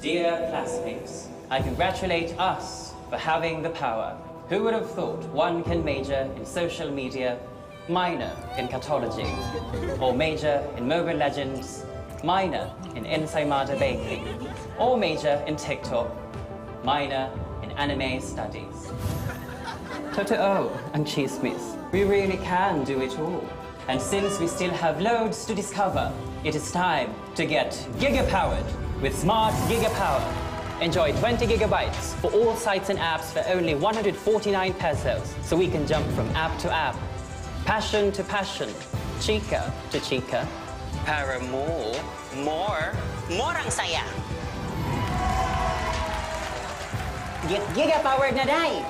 Dear classmates, I congratulate us for having the power. Who would have thought one can major in social media, minor in cartology, or major in Mobile Legends, minor in ensaymada baking, or major in TikTok, minor in anime studies. Totoo and chismis, we really can do it all. And since we still have loads to discover, it is time to get giga-powered with Smart Giga-Power. Enjoy 20 gigabytes for all sites and apps for only 149 pesos, so we can jump from app to app, passion to passion, chika to chika. Para more ang saya. Get giga-powered na day!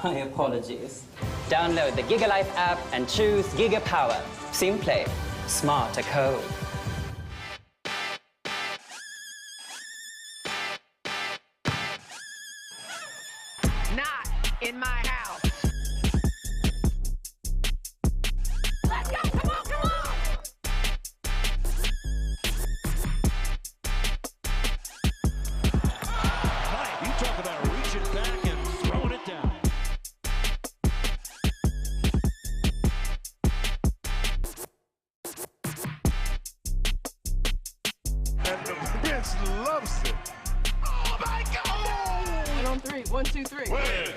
My apologies. Download the GigaLife app and choose Giga Power. Simple, smart ako. Not in my house. Let's go, come on, come on! Mike, you talk about reaching back and throwing it down. And the bench loves it. Oh my God! 1 on 3, 1, 2, 3. Win!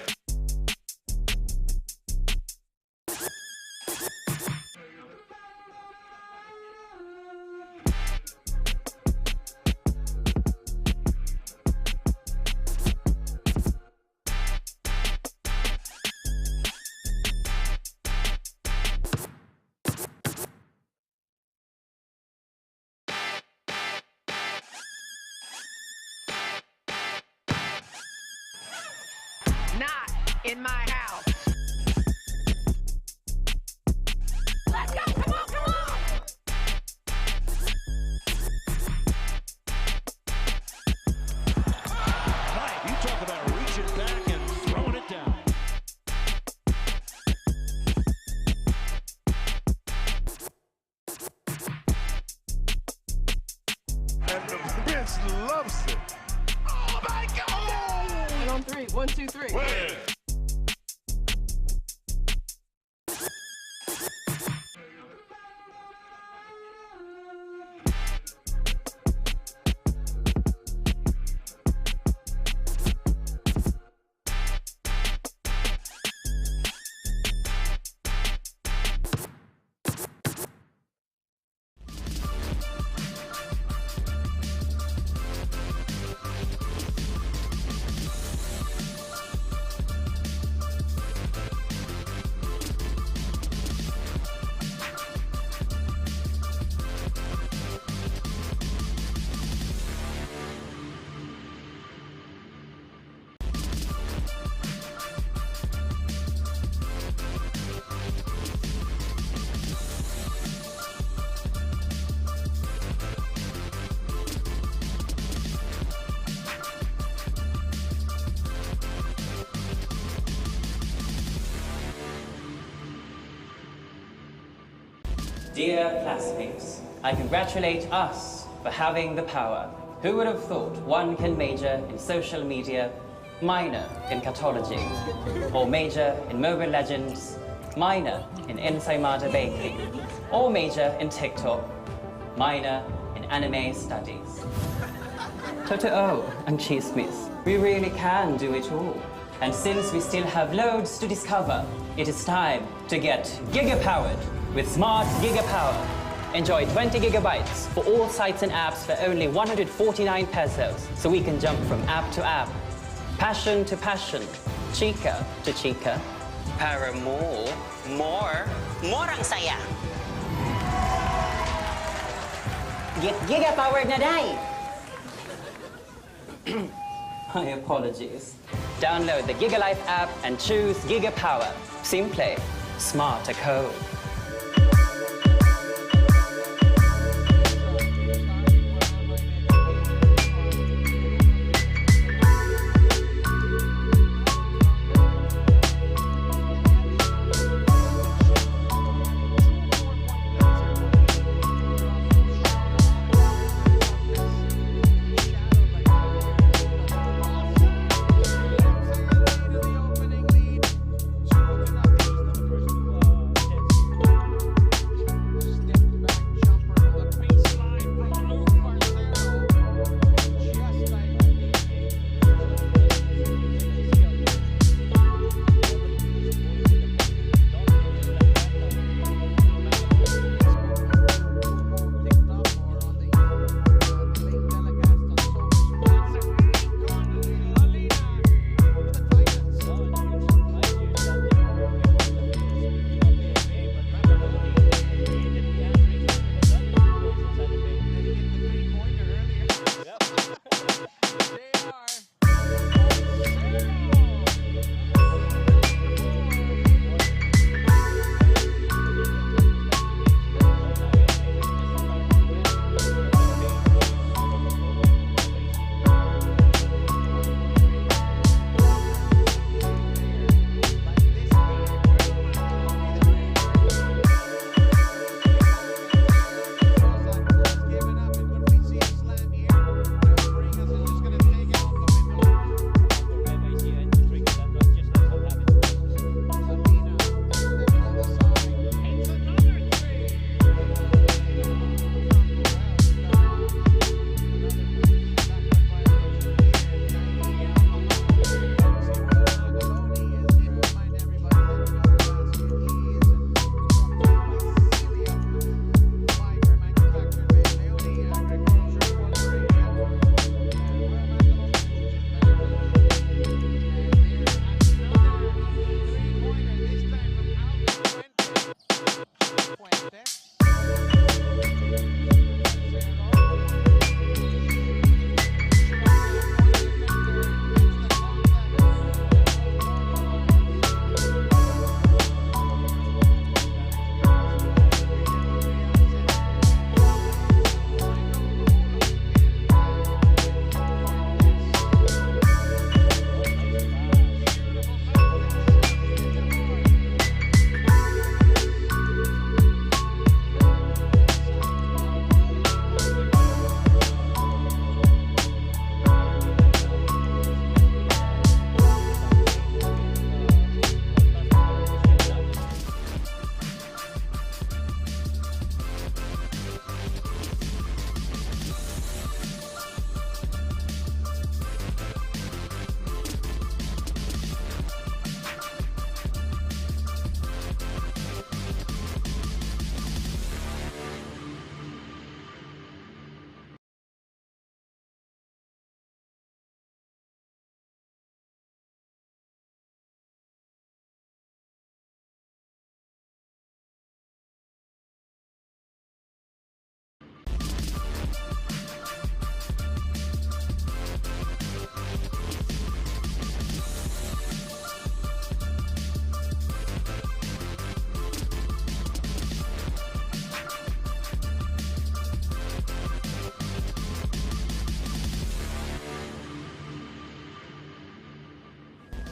Not in my house. Let's go, come on, come on! Mike, you talk about reaching back and throwing it down. And the bench loves it. Oh my God! 1 on 3, 1, 2, 3. Win! Dear classmates, I congratulate us for having the power. Who would have thought one can major in social media, minor in cartology, or major in Mobile Legends, minor in ensaymada baking, or major in TikTok, minor in anime studies. Totoo and chismis, we really can do it all. And since we still have loads to discover, it is time to get giga-powered with Smart Giga-Power. Enjoy 20 gigabytes for all sites and apps for only 149 pesos, so we can jump from app to app, passion to passion, chika to chika. Para more ang saya. Get giga-powered na day! My apologies. Download the GigaLife app and choose Giga Power. Simple, smart ako.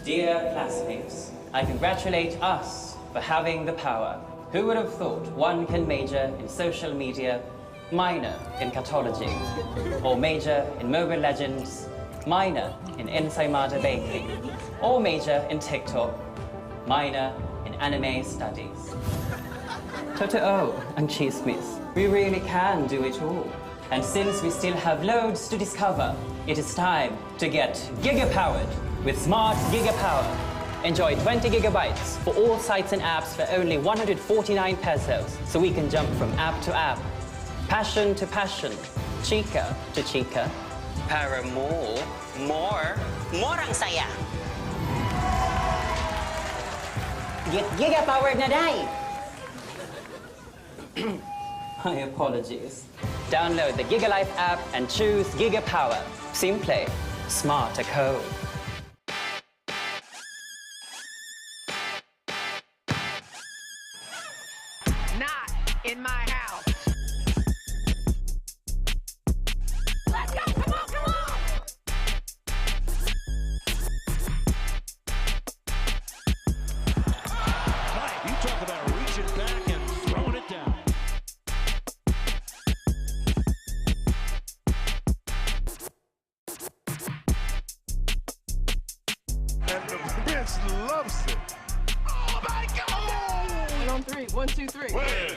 Dear classmates, I congratulate us for having the power. Who would have thought one can major in social media, minor in cartology, or major in Mobile Legends, minor in ensaymada baking, or major in TikTok, minor in anime studies. Totoo and chismis, we really can do it all. And since we still have loads to discover, it is time to get giga-powered with Smart Giga-Power. Enjoy 20 gigabytes for all sites and apps for only 149 pesos, so we can jump from app to app, passion to passion, chika to chika. Para more ang saya. Get giga-powered na day! My apologies. Download the GigaLife app and choose Giga Power. Simple, smart ako. Not in my house. Let's go! Come on, come on! Right, you talk about reaching back and throwing it down. And the bench loves it. Oh my God! 1 on 3. 1, 2, 3. Win.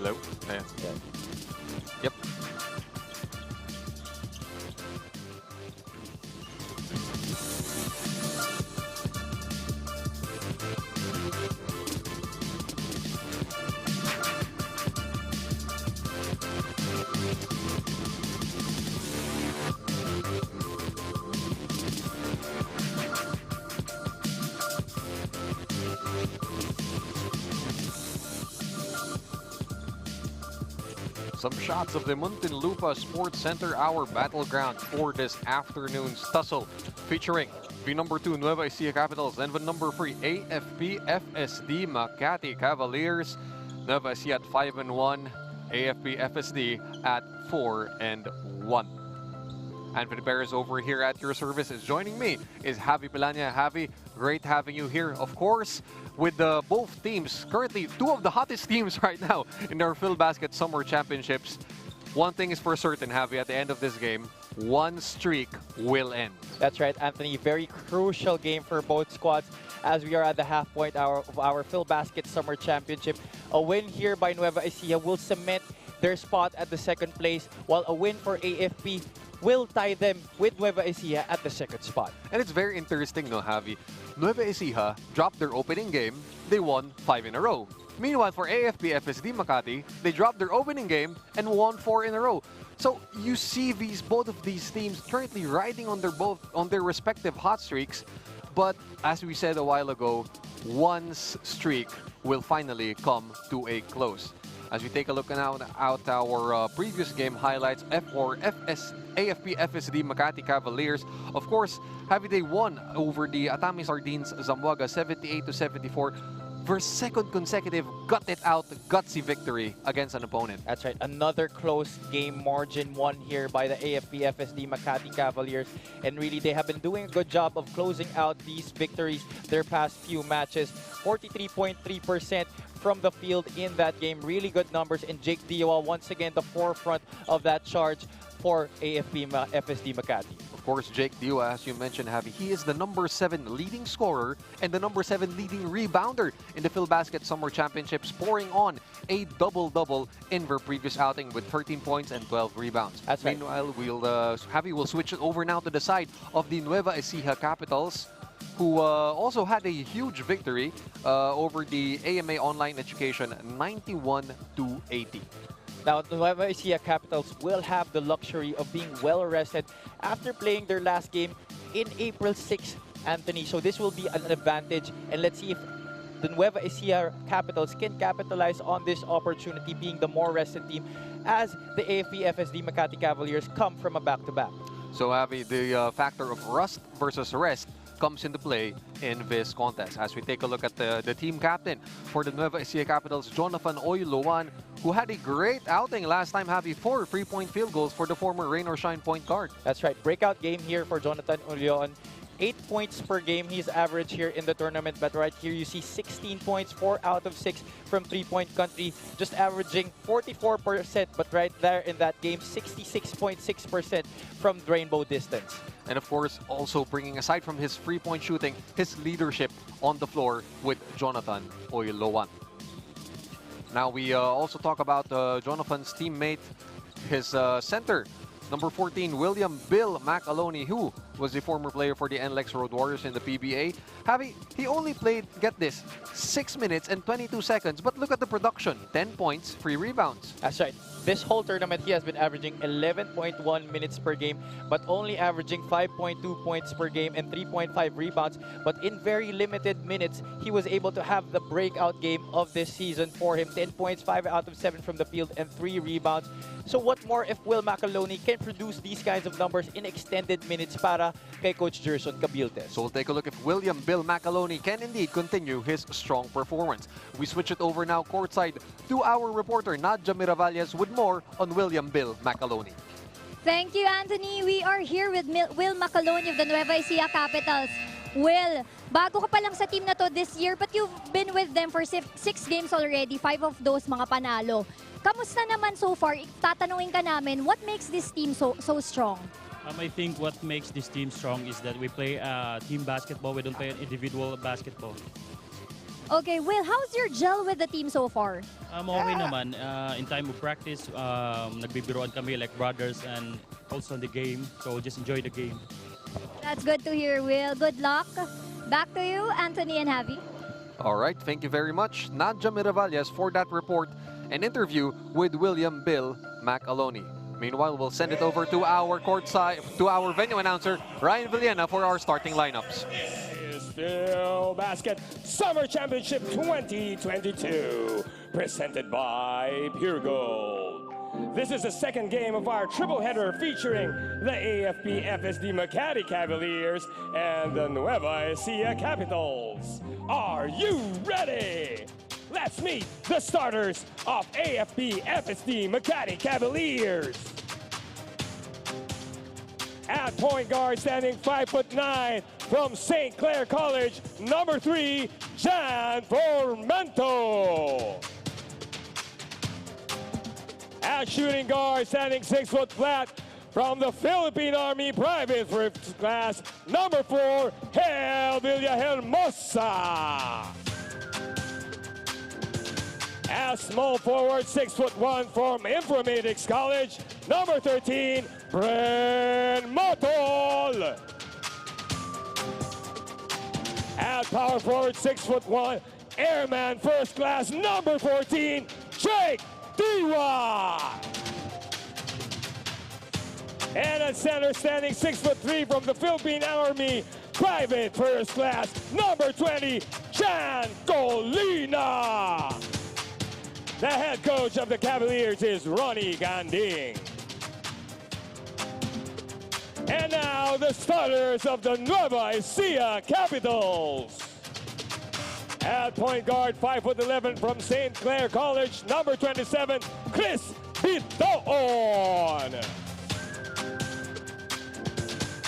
Hello? Ayan. Yep. Some shots of the Muntinlupa Sports Center, our battleground for this afternoon's tussle, featuring the number 2 Nueva Ecija Capitals and the number 3 AFP-FSD Makati Cavaliers. Nueva Ecija at 5-1, AFP-FSD at 4-1. And for the Bears over here at your service, is joining me is Javi Pilanya. Javi, great having you here. Of course, with both teams, currently 2 of the hottest teams right now in our PhilBasket Summer Championships. One thing is for certain, Javi, at the end of this game, one streak will end. That's right, Anthony. Very crucial game for both squads as we are at the half point of our PhilBasket Summer Championship. A win here by Nueva Ecija will cement their spot at the 2nd place, while a win for AFP will tie them with Nueva Ecija at the 2nd spot. And it's very interesting, no, Javi? Nueva Ecija dropped their opening game. They won 5 in a row. Meanwhile, for AFP-FSD Makati, they dropped their opening game and won 4 in a row. So you see both of these teams currently riding on their respective hot streaks. But as we said a while ago, one's streak will finally come to a close. As we take a look now at our previous game highlights, AFP-FSD Makati Cavaliers. Of course, they won over the Atami Sardines Zamboanga 78-74. For 2nd consecutive gutsy victory against an opponent. That's right. Another close game margin won here by the AFP-FSD Makati Cavaliers. And really, they have been doing a good job of closing out these victories their past few matches. 43.3% from the field in that game. Really good numbers. And Jake Dioa, once again, the forefront of that charge for AFP-FSD Makati. Of course, Jake Dioa, as you mentioned, Javi, he is the number 7 leading scorer and the number 7 leading rebounder in the PhilBasket Summer Championship, scoring on a double-double in their previous outing with 13 points and 12 rebounds. That's right. Meanwhile, Javi will switch it over now to the side of the Nueva Ecija Capitals, who also had a huge victory over the AMA Online Education, 91-80. Now, the Nueva Ecija Capitals will have the luxury of being well-rested after playing their last game in April 6th, Anthony. So this will be an advantage. And let's see if the Nueva Ecija Capitals can capitalize on this opportunity, being the more rested team, as the AFP-FSD Makati Cavaliers come from a back-to-back. So, Javi, the factor of rust versus rest comes into play in this contest. As we take a look at the team captain for the Nueva Ecija Capitals, Jonathan Oyloan, who had a great outing last time, having 4 3-point field goals for the former Rain or Shine point guard. That's right. Breakout game here for Jonathan Oyloan. 8 points per game he's average here in the tournament, but right here you see 16 points, 4 out of 6 from 3-point country, just averaging 44%, but right there in that game, 66.6% from rainbow distance. And of course, also bringing, aside from his 3-point shooting, his leadership on the floor with Jonathan Oyloan. Now we also talk about Jonathan's teammate, his center, number 14, William Bill McAloney, who was the former player for the NLEX Road Warriors in the PBA. He only played, get this, 6 minutes and 22 seconds, but look at the production, 10 points, 3 rebounds. That's right. This whole tournament, he has been averaging 11.1 minutes per game, but only averaging 5.2 points per game and 3.5 rebounds. But in very limited minutes, he was able to have the breakout game of this season for him. 10 points, 5 out of 7 from the field, and 3 rebounds. So what more if Will McAloney can produce these kinds of numbers in extended minutes para kay Coach Gerson Cabiltes? So we'll take a look if William Bill McAloney can indeed continue his strong performance. We switch it over now courtside to our reporter, Nadja Miravalles, with more on William Bill McAloney. Thank you, Anthony. We are here with Will McAloney of the Nueva Ecija Capitals. Will, bago ka pa lang sa team na to this year, but you've been with them for 6 games already, 5 of those mga panalo. Kamusta naman so far? Tatanungin ka namin, what makes this team so strong? I think what makes this team strong is that we play team basketball. We don't play individual basketball. Okay, Will, how's your gel with the team so far? Okay naman. In time of practice, nagbibiroan kami like brothers and also in the game. So just enjoy the game. That's good to hear, Will. Good luck. Back to you, Anthony and Javi. All right, thank you very much, Nadja Miravalles, for that report and interview with William Bill Macaloni. Meanwhile, we'll send it over to our venue announcer, Ryan Villena, for our starting lineups. Phil Basket Summer Championship 2022, presented by Pure Gold. This is the second game of our triple header featuring the AFP-FSD Makati Cavaliers and the Nueva Ecija Capitals. Are you ready? Let's meet the starters of AFP-FSD Makati Cavaliers. At point guard, standing 5'9", from St. Clair College, number 3, Jan Formento. At shooting guard, standing 6 foot flat, from the Philippine Army Private First Class, number 4, Hel Villahermosa. As small forward, 6'1", from Informatics College, number 13, Bren Motol. At power forward, 6'1", Airman First Class, number 14, Jake Diwa. And at center, standing 6'3", from the Philippine Army Private First Class, number 20, Jan Colina. The head coach of the Cavaliers is Ronnie Ganding. And now the starters of the Nueva Ecija Capitals. At point guard, 5'11", from St. Clair College, number 27, Chris Bitoon.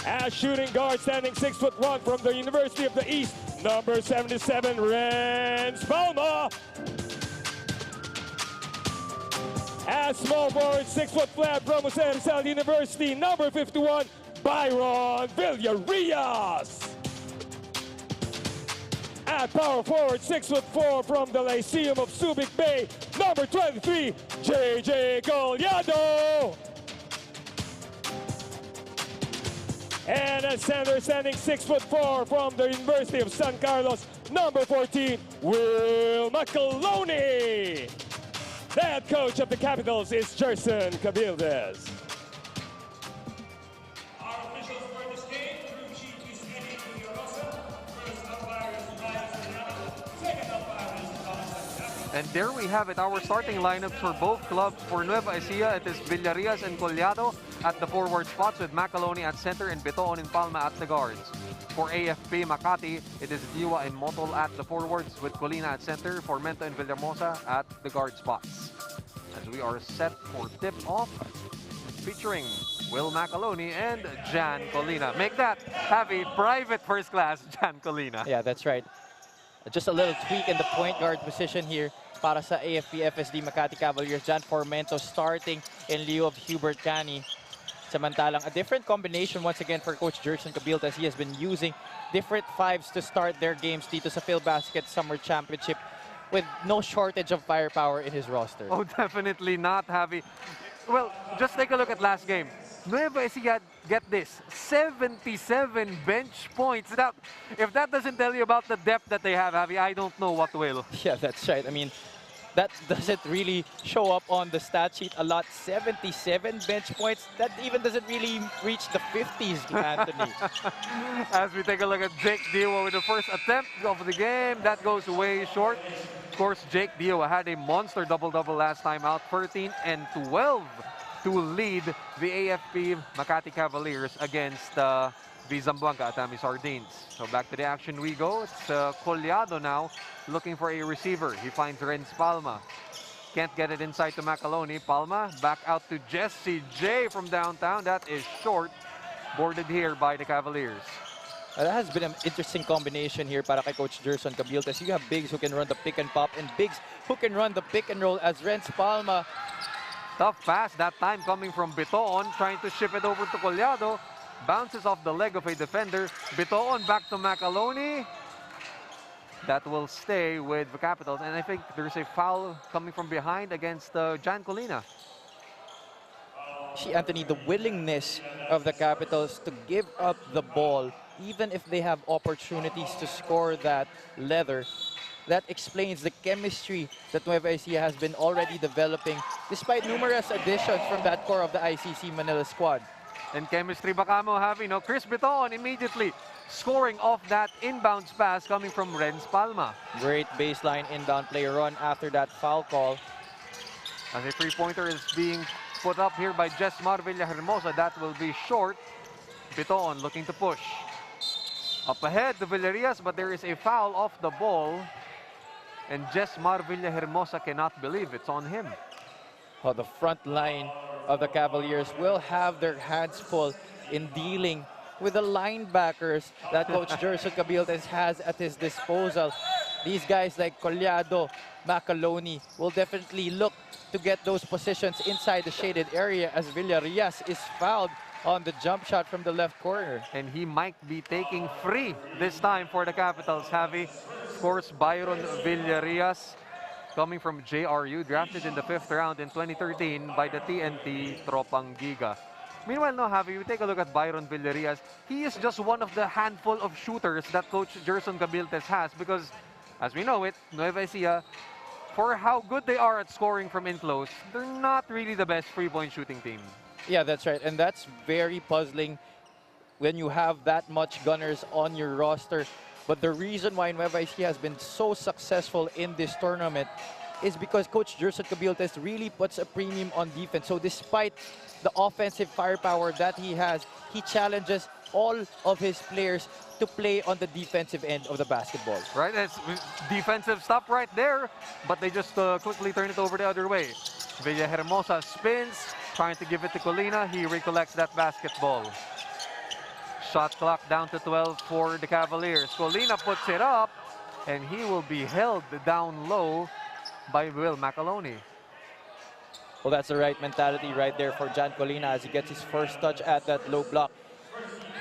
As shooting guard, standing 6'1", from the University of the East, number 77, Renz Palma. As small forward, 6 foot flat, from Jose Rizal University, number 51, Byron Villarias. At power forward, 6'4", from the Lyceum of Subic Bay, number 23, JJ Collado. And at center, standing 6'4", from the University of San Carlos, number 14, Will Macaloni. The head coach of the Capitals is Jerson Cabildes. Our officials for this game, crew chief is Eddie Villarosa. First umpire is Ryan Serrano. Second umpire is Thomas Santiago. And there we have it, our starting lineups for both clubs. For Nueva Ecija, it is Villarias and Collado at the forward spots, with Macaloni at center and Bitoon and Palma at the guards. For AFP Makati, it is Diwa and Motol at the forwards, with Colina at center, Formento and Villahermosa at the guard spots. As we are set for tip-off, featuring Will Macaloni and Jan Colina. Make that Javi private first class, Jan Colina. Yeah, that's right. Just a little tweak in the point guard position here para sa AFP-FSD Makati Cavaliers. Jan Formento starting in lieu of Hubert Cani. Samantalang, a different combination once again for Coach Jerson Cabildes. He has been using different fives to start their games dito sa Phil Basket Summer Championship with no shortage of firepower in his roster. Oh, definitely not, Javi. Well, just take a look at last game. Nueva Ecija, get this, 77 bench points. Now, if that doesn't tell you about the depth that they have, Javi, I don't know what will. Yeah, that's right. I mean, that doesn't really show up on the stat sheet a lot. 77 bench points. That even doesn't really reach the 50s, Anthony. As we take a look at Jake Diwa with the first attempt of the game, that goes way short. Of course, Jake Diwa had a monster double-double last time out, 13 and 12 to lead the AFP Makati Cavaliers against the Zamboanga Atami Sardines. So back to the action we go. It's Collado now looking for a receiver. He finds Renz Palma. Can't get it inside to Macaloni. Palma back out to Jesse J from downtown. That is short. Boarded here by the Cavaliers. That has been an interesting combination here para kay Coach Jerson Cabildes. You have bigs who can run the pick and pop and bigs who can run the pick and roll, as Renz Palma. Tough pass that time coming from Bitoon, trying to ship it over to Collado. Bounces off the leg of a defender. Bitoon back to Macaloni. that will stay with the Capitals. And I think there's a foul coming from behind against Jan Colina. See, Anthony, the willingness of the Capitals to give up the ball, even if they have opportunities to score that leather, that explains the chemistry that Nueva Ecija has been already developing despite numerous additions from that core of the ICC Manila squad. And chemistry baka mo, Javi, no? Chris Biton immediately scoring off that inbounds pass coming from Renz Palma. Great baseline inbound play run after that foul call. As a three-pointer is being put up here by Jesmar Villahermosa, that will be short. Biton looking to push. Up ahead to Villarias, but there is a foul off the ball. And Jesmar Villahermosa cannot believe it's on him. Oh, the front line of the Cavaliers will have their hands full in dealing with the linebackers that Coach Gerson Cabildes has at his disposal. These guys like Collado, Macaloni will definitely look to get those positions inside the shaded area as Villarias is fouled on the jump shot from the left corner. And he might be taking free this time for the Capitals, Javi. Of course, Byron Villarias, coming from JRU, drafted in the 5th round in 2013 by the TNT Tropang Giga. Meanwhile, no, Javi, we take a look at Byron Villarias. He is just one of the handful of shooters that Coach Gerson Cabildes has because, as we know it, Nueva Ecija, for how good they are at scoring from in close, they're not really the best three-point shooting team. Yeah, that's right. And that's very puzzling when you have that much gunners on your roster. But the reason why Nueva Ecija has been so successful in this tournament is because Coach Gerson Cabildes really puts a premium on defense. So despite the offensive firepower that he has, he challenges all of his players to play on the defensive end of the basketball. Right, that's defensive stop right there, but they just quickly turn it over the other way. Villahermosa spins, trying to give it to Colina. He recollects that basketball. Shot clock down to 12 for the Cavaliers. Colina puts it up, and he will be held down low by Will Macaloni. Well, that's the right mentality right there for Jan Colina as he gets his first touch at that low block.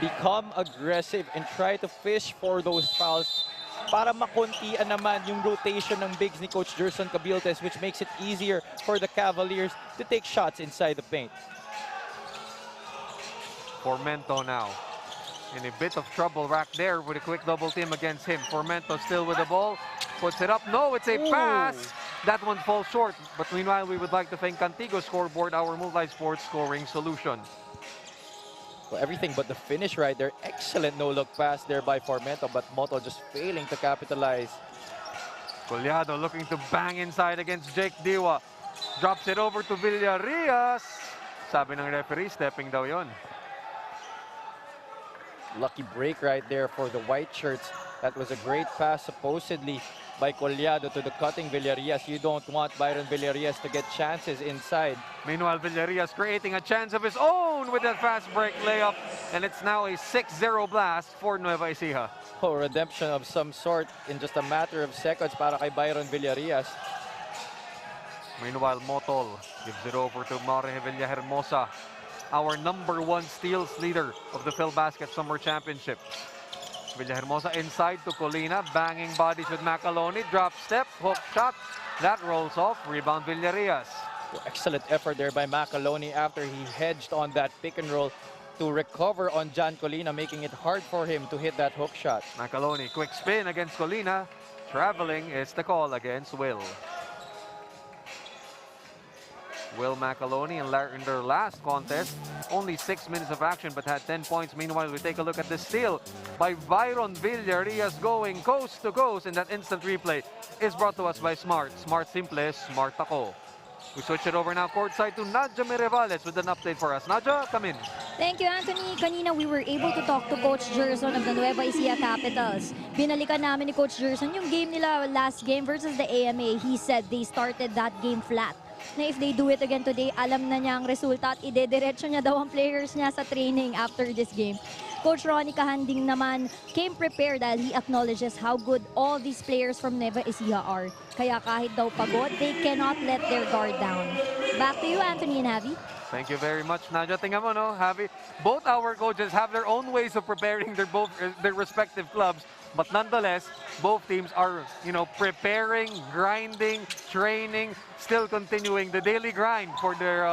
Become aggressive and try to fish for those fouls para makuntian naman yung rotation ng bigs ni Coach Gerson Cabildes, which makes it easier for the Cavaliers to take shots inside the paint. Formento now in a bit of trouble right there with a quick double team against him. Formento still with the ball, puts it up. No, it's a pass. That one falls short. But meanwhile, we would like to thank Cantigo Scoreboard, our multi-sport scoring solution. Well, everything but the finish right there. Excellent no-look pass there by Formento, but Moto just failing to capitalize. Collado looking to bang inside against Jake Diwa. Drops it over to Villarias. Sabi ng referee, stepping daw yon. Lucky break right there for the white shirts. That was a great pass supposedly by Collado to the cutting Villarias. You don't want Byron Villarias to get chances inside. Meanwhile, Villarias creating a chance of his own with that fast break layup. And it's now a 6-0 blast for Nueva Ecija. Oh, redemption of some sort in just a matter of seconds para kay Byron Villarias. Meanwhile, Motol gives it over to Mare Villahermosa, our #1 steals leader of the PhilBasket Summer Championship. Villahermosa inside to Colina, banging bodies with Macaloni, drop step, hook shot, that rolls off, rebound Villarias. Excellent effort there by Macaloni after he hedged on that pick and roll to recover on Jan Colina, making it hard for him to hit that hook shot. Macaloni, quick spin against Colina, traveling is the call against Will. Will Macaloni in their last contest, only 6 minutes of action but had 10 points. Meanwhile, we take a look at the steal by Byron Villarias going coast to coast, and that instant replay is brought to us by Smart. Smart Simple, Smart ako. We switch it over now courtside to Nadia Mirevales with an update for us. Nadia, come in. Thank you, Anthony. Kanina, we were able to talk to Coach Gerson of the Nueva Ecija Capitals. Binalikan namin ni Coach Gerson yung game nila last game versus the AMA. He said they started that game flat. Na if they do it again today, alam na niya ang resulta at idediretso niya daw ang players niya sa training after this game. Coach Ronnie Kahanding naman came prepared dahil he acknowledges how good all these players from Nueva Ecija are. Kaya kahit daw pagod, they cannot let their guard down. Back to you, Anthony and Javi. Thank you very much, Nadia. Tingnan mo, no, Javi? Both our coaches have their own ways of preparing their respective clubs. But nonetheless, both teams are, preparing, grinding, training, still continuing the daily grind for their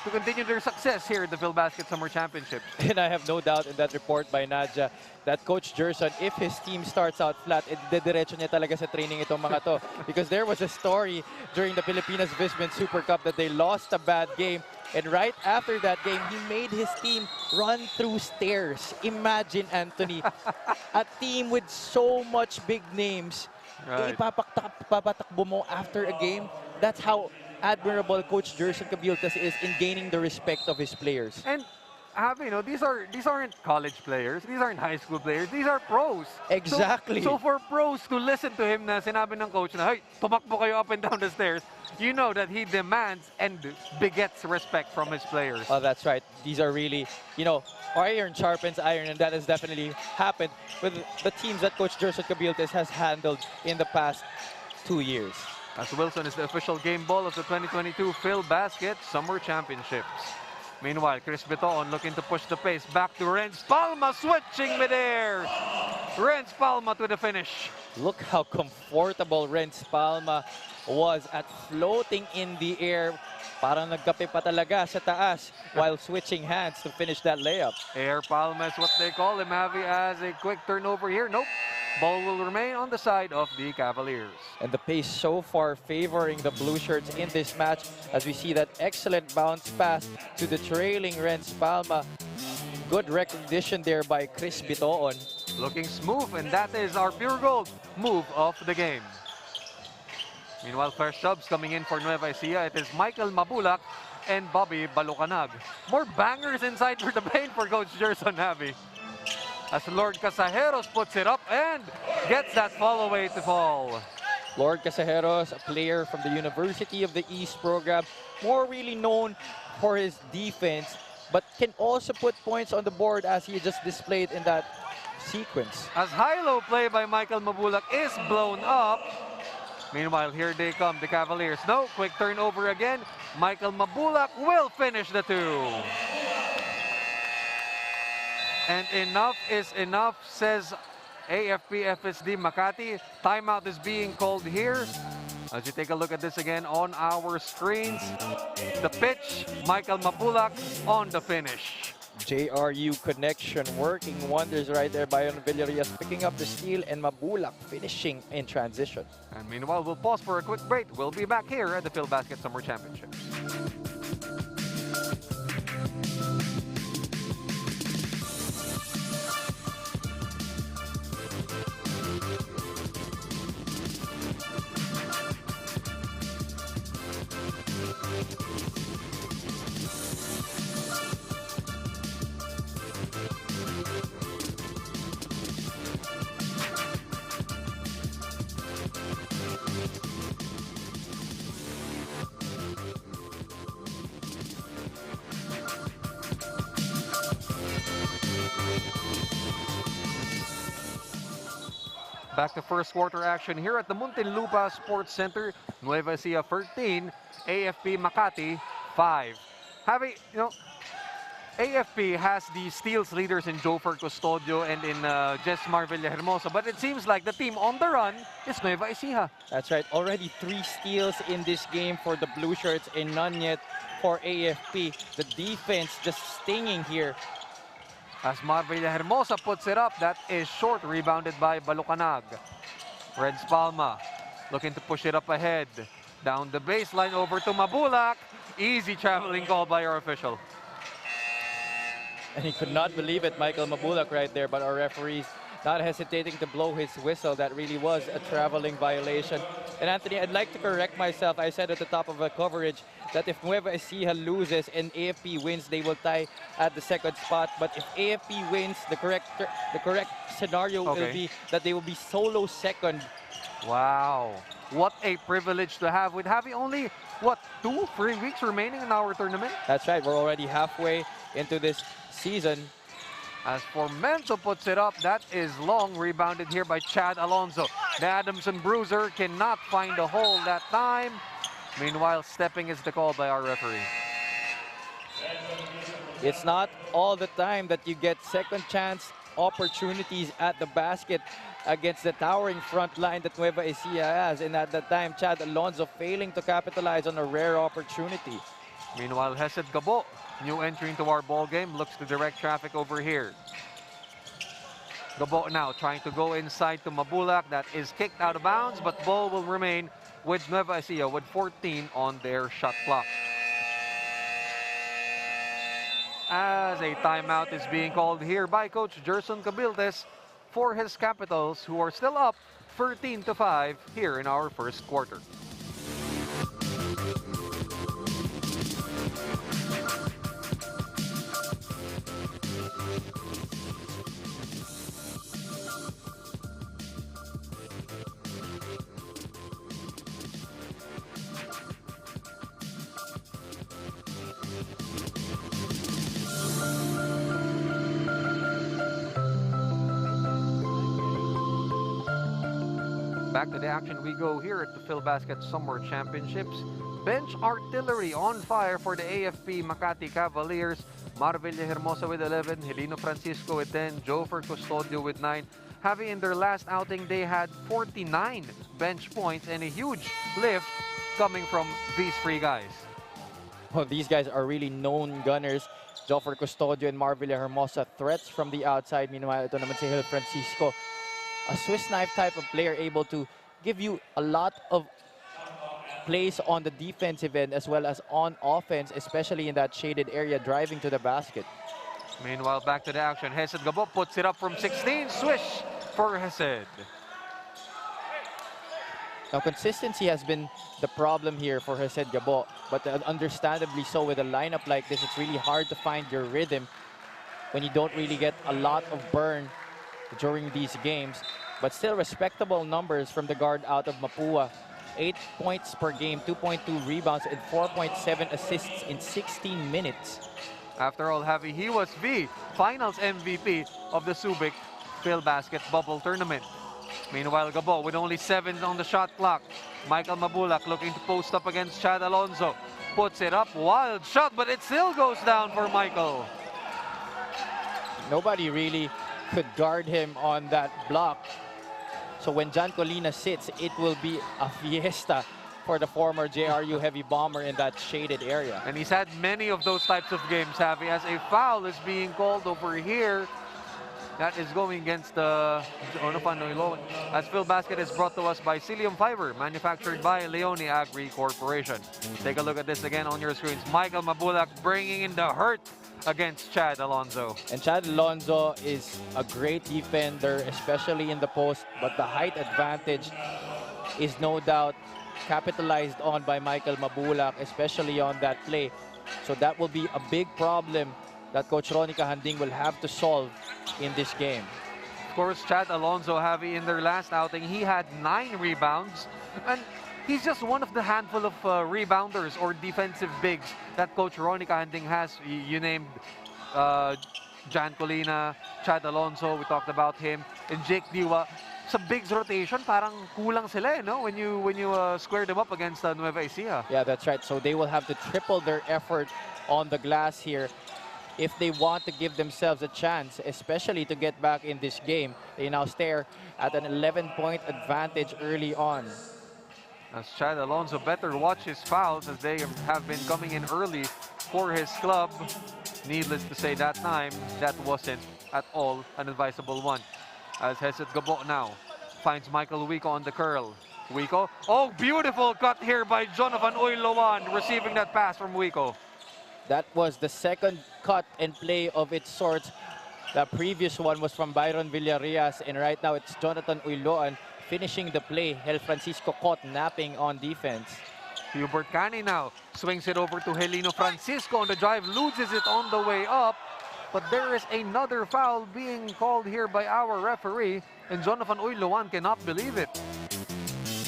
to continue their success here at the PhilBasket Summer Championships. And I have no doubt in that report by Nadja that Coach Gerson, if his team starts out flat, dediretso niya talaga sa training itong mga to. Because there was a story during the Pilipinas Visbin Super Cup that they lost a bad game. And right after that game, he made his team run through stairs. Imagine, Anthony, a team with so much big names. Right. Ipapatakbo mo after a game. That's how admirable Coach Gerson Cabiltas is in gaining the respect of his players. And these aren't college players. These aren't high school players. These are pros. Exactly. So for pros to listen to him na sinabi ng coach na, hey, tumakbo kayo up and down the stairs, you know that he demands and begets respect from his players. Oh, that's right. These are really, iron sharpens iron, and that has definitely happened with the teams that Coach Gerson Cabiltas has handled in the past 2 years. As Wilson is the official game ball of the 2022 PhilBasket Summer Championships. Meanwhile, Chris Bitoon looking to push the pace. Back to Renz Palma, switching midair. Renz Palma to the finish. Look how comfortable Renz Palma was at floating in the air. Parang nagkape pa talaga sa taas while switching hands to finish that layup. Air Palma is what they call him, Javi, as a quick turnover here. Nope. Ball will remain on the side of the Cavaliers. And the pace so far favoring the blue shirts in this match as we see that excellent bounce pass to the trailing Renz Palma. Good recognition there by Chris Bitoon. Looking smooth, and that is our pure gold move of the game. Meanwhile, fresh subs coming in for Nueva Ecija. It is Michael Mabulak and Bobby Balucanag. More bangers inside for the paint for Coach Gerson, Javi. As Lord Casajeros puts it up and gets that fall away to fall. Lord Casajeros, a player from the University of the East program, more really known for his defense, but can also put points on the board as he just displayed in that sequence. As high-low play by Michael Mabulak is blown up. Meanwhile, here they come, the Cavaliers. No, quick turnover again. Michael Mabulak will finish the two. And enough is enough, says AFP-FSD Makati. Timeout is being called here. As you take a look at this again on our screens. The pitch, Michael Mabulak on the finish. JRU connection working wonders right there by Villarreal, picking up the steal, and Mabulak finishing in transition. And meanwhile, we'll pause for a quick break. We'll be back here at the PhilBasket Summer Championships. Back to first quarter action here at the Muntinlupa Sports Center. Nueva Ecija 13, AFP Makati 5. Javi, AFP has the steals leaders in Jofer Custodio and in Jesmar Villahermosa, but it seems like the team on the run is Nueva Ecija. That's right, already 3 steals in this game for the blue shirts and none yet for AFP. The defense just stinging here. As Mar Villahermosa puts it up, that is short, rebounded by Balucanag. Renz Palma looking to push it up ahead. Down the baseline over to Mabulak. Easy traveling call by our official. And he could not believe it, Michael Mabulak right there, but our referees not hesitating to blow his whistle. That really was a traveling violation. And Anthony, I'd like to correct myself. I said at the top of the coverage that if Nueva Ecija loses and AFP wins, they will tie at the second spot. But if AFP wins, the correct scenario will be that they will be solo second. Wow. What a privilege to have with having only, 2-3 weeks remaining in our tournament? That's right. We're already halfway into this season. As for Mento puts it up, that is long, rebounded here by Chad Alonso. The Adamson Bruiser cannot find a hole that time. Meanwhile, stepping is the call by our referee. It's not all the time that you get second chance opportunities at the basket. against the towering front line that Nueva Ecija has. And at that time, Chad Alonso failing to capitalize on a rare opportunity. Meanwhile, Hesed Gabo, new entry into our ball game, looks to direct traffic over here. Gabo now trying to go inside to Mabulak. That is kicked out of bounds, but ball will remain with Nueva Ecija with 14 on their shot clock. As a timeout is being called here by Coach Gerson Cabildes for his Capitals, who are still up 13-5 here in our first quarter. Back to the action we go here at the PhilBasket Summer Championships. Bench artillery on fire for the AFP Makati Cavaliers. Marvilla Hermosa with 11, Helino Francisco with 10, Jofer Custodio with 9. Having in their last outing, they had 49 bench points and a huge lift coming from these three guys. Well, these guys are really known gunners. Jofer Custodio and Marvilla Hermosa, threats from the outside. Meanwhile, ito naman si Hel Francisco, a Swiss knife type of player, able to give you a lot of plays on the defensive end as well as on offense, especially in that shaded area, driving to the basket. Meanwhile, back to the action. Hesed Gabo puts it up from 16. Swish for Hesed. Now, consistency has been the problem here for Hesed Gabo, but understandably so. With a lineup like this, it's really hard to find your rhythm when you don't really get a lot of burn during these games. But still respectable numbers from the guard out of Mapua. 8 points per game, 2.2 rebounds, and 4.7 assists in 16 minutes. After all, Javi, he was the finals MVP of the Subic PhilBasket Bubble Tournament. Meanwhile, Gabo with only 7 on the shot clock. Michael Mabulak looking to post up against Chad Alonso. Puts it up, wild shot, but it still goes down for Michael. Nobody really could guard him on that block. So when Jan Colina sits, it will be a fiesta for the former JRU heavy bomber in that shaded area. And he's had many of those types of games, Javi, as a foul is being called over here. That is going against as PhilBasket is brought to us by Cilium Fiber, manufactured by Leone Agri Corporation. Take a look at this again on your screens. Michael Mabulak bringing in the hurt against Chad Alonso. And Chad Alonso is a great defender, especially in the post, but the height advantage is no doubt capitalized on by Michael Mabulak, especially on that play. So that will be a big problem that Coach Ronnie Kahanding will have to solve in this game. Of course, Chad Alonso, Javi, in their last outing, he had 9 rebounds. And he's just one of the handful of rebounders or defensive bigs that Coach Ronnie Kahanding has. You named Jan Colina, Chad Alonso, we talked about him, and Jake Diwa. Sa bigs rotation, parang kulang sila, no? When you square them up against Nueva Ecija. Yeah, that's right. So they will have to triple their effort on the glass here if they want to give themselves a chance, especially to get back in this game. They now stare at an 11-point advantage early on. As Chad Alonso better watch his fouls, as they have been coming in early for his club. Needless to say, that time, that wasn't at all an advisable one. As Hesed Gabo now finds Michael Wico on the curl. Wico, oh, beautiful cut here by Jonathan Oyloan, receiving that pass from Wico. That was the second cut and play of its sorts. The previous one was from Byron Villarreal, and right now it's Jonathan Uyloan finishing the play. Hel Francisco caught napping on defense. Hubert Cani now swings it over to Helino Francisco on the drive, loses it on the way up. But there is another foul being called here by our referee, and Jonathan Uyloan cannot believe it.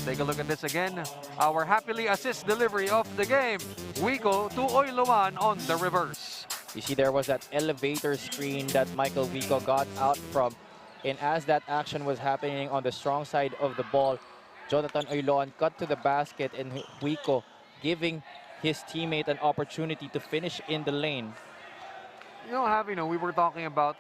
Take a look at this again. Our happily assist delivery of the game. Wico to Oyloan on the reverse. You see, there was that elevator screen that Michael Wico got out from. And as that action was happening on the strong side of the ball, Jonathan Oyloan cut to the basket, and Wico giving his teammate an opportunity to finish in the lane. You know, we were talking about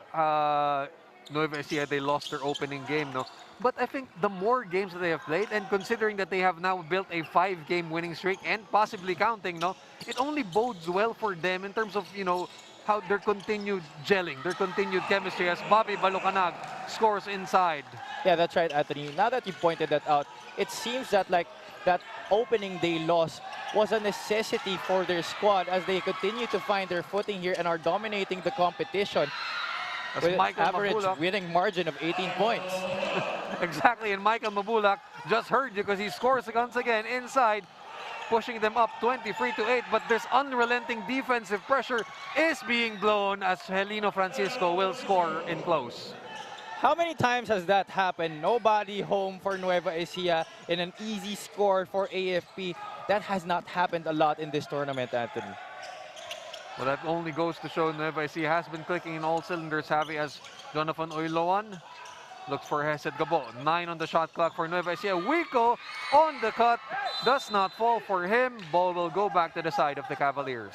Nueva Ecija, they lost their opening game, no? But I think the more games that they have played, and considering that they have now built a 5-game winning streak and possibly counting, no, it only bodes well for them in terms of, how their continued gelling, their continued chemistry as Bobby Balucanag scores inside. Yeah, that's right, Anthony. Now that you pointed that out, it seems that that opening day loss was a necessity for their squad as they continue to find their footing here and are dominating the competition with an average winning margin of 18 points. Exactly, and Michael Mabulak just heard you because he scores once again inside, pushing them up 23-8, but this unrelenting defensive pressure is being blown as Helino Francisco will score in close. How many times has that happened? Nobody home for Nueva Ecija in an easy score for AFP. That has not happened a lot in this tournament, Anthony. Well, that only goes to show Nueva Ecija has been clicking in all cylinders, Javi, as Jonathan Oiloan looks for Hesed Gabo. 9 on the shot clock for Nueva Ecija. Wico on the cut. Does not fall for him. Ball will go back to the side of the Cavaliers.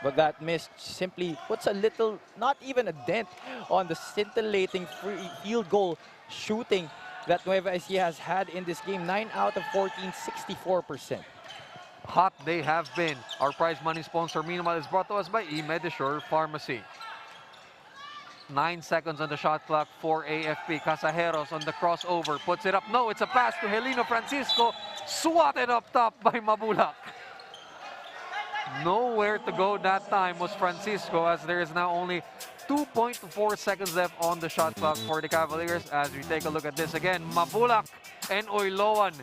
But that miss simply puts a little, not even a dent, on the scintillating free field goal shooting that Nueva Ecija has had in this game. 9 out of 14, 64%. Hot they have been. Our prize money sponsor, meanwhile, is brought to us by eMedisure Pharmacy. 9 seconds on the shot clock for AFP. Casajeros on the crossover. Puts it up. No, it's a pass to Helino Francisco. Swatted up top by Mabulak. Nowhere to go that time was Francisco, as there is now only 2.4 seconds left on the shot clock for the Cavaliers. As we take a look at this again, Mabulak and Oiloan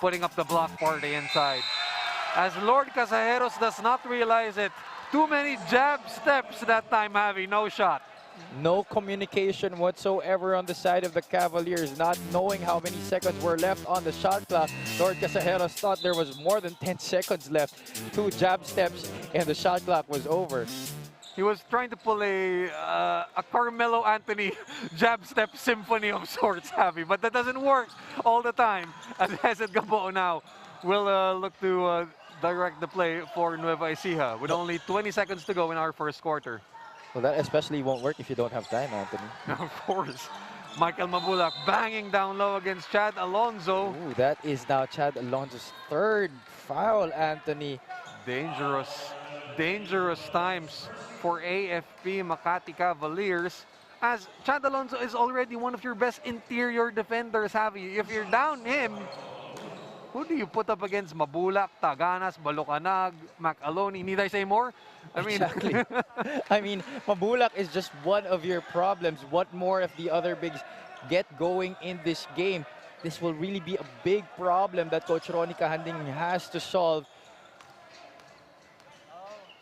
putting up the block party inside. As Lord Casajeros does not realize it, too many jab steps that time, Javi. No shot. No communication whatsoever on the side of the Cavaliers, not knowing how many seconds were left on the shot clock. Lord Casajeros thought there was more than 10 seconds left. 2 jab steps and the shot clock was over. He was trying to pull a Carmelo Anthony jab step symphony of sorts, Javi, but that doesn't work all the time. As Hesed Gabo now will look to direct the play for Nueva Ecija with only 20 seconds to go in our first quarter. Well, that especially won't work if you don't have time, Anthony. Of course. Michael Mabulak banging down low against Chad Alonso. Ooh, that is now Chad Alonso's 3rd foul, Anthony. Dangerous, dangerous times for AFP Makati Cavaliers, as Chad Alonso is already one of your best interior defenders, Javi. If you're down him, who do you put up against? Mabulak, Taganas, Balucanag, Macaloni? Need I say more? I mean, exactly. I mean, Mabulak is just one of your problems. What more if the other bigs get going in this game? This will really be a big problem that Coach Ronnie Kahanding has to solve.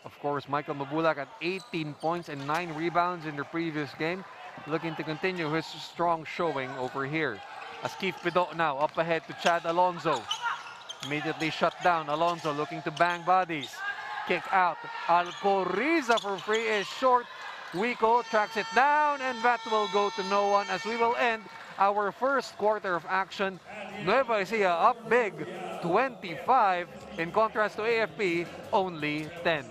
Of course, Michael Mabulak at 18 points and 9 rebounds in the previous game, looking to continue his strong showing over here. As Keith Pidot now up ahead to Chad Alonso. Immediately shut down. Alonso looking to bang bodies. Kick out. Alcoriza for free is short. Wico tracks it down, and that will go to no one as we will end our first quarter of action. Nueva Ecija up big, 25. In contrast to AFP, only 10.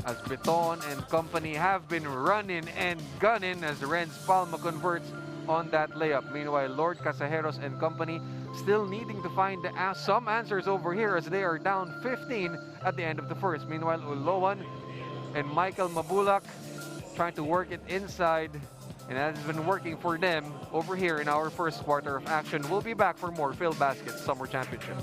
As Beton and company have been running and gunning as Renz Palma converts on that layup. Meanwhile, Lord Casajeros and company still needing to find some answers over here as they are down 15 at the end of the first. Meanwhile, Uloan and Michael Mabulak trying to work it inside, and that has been working for them over here in our first quarter of action. We'll be back for more Phil Baskets Summer Championship.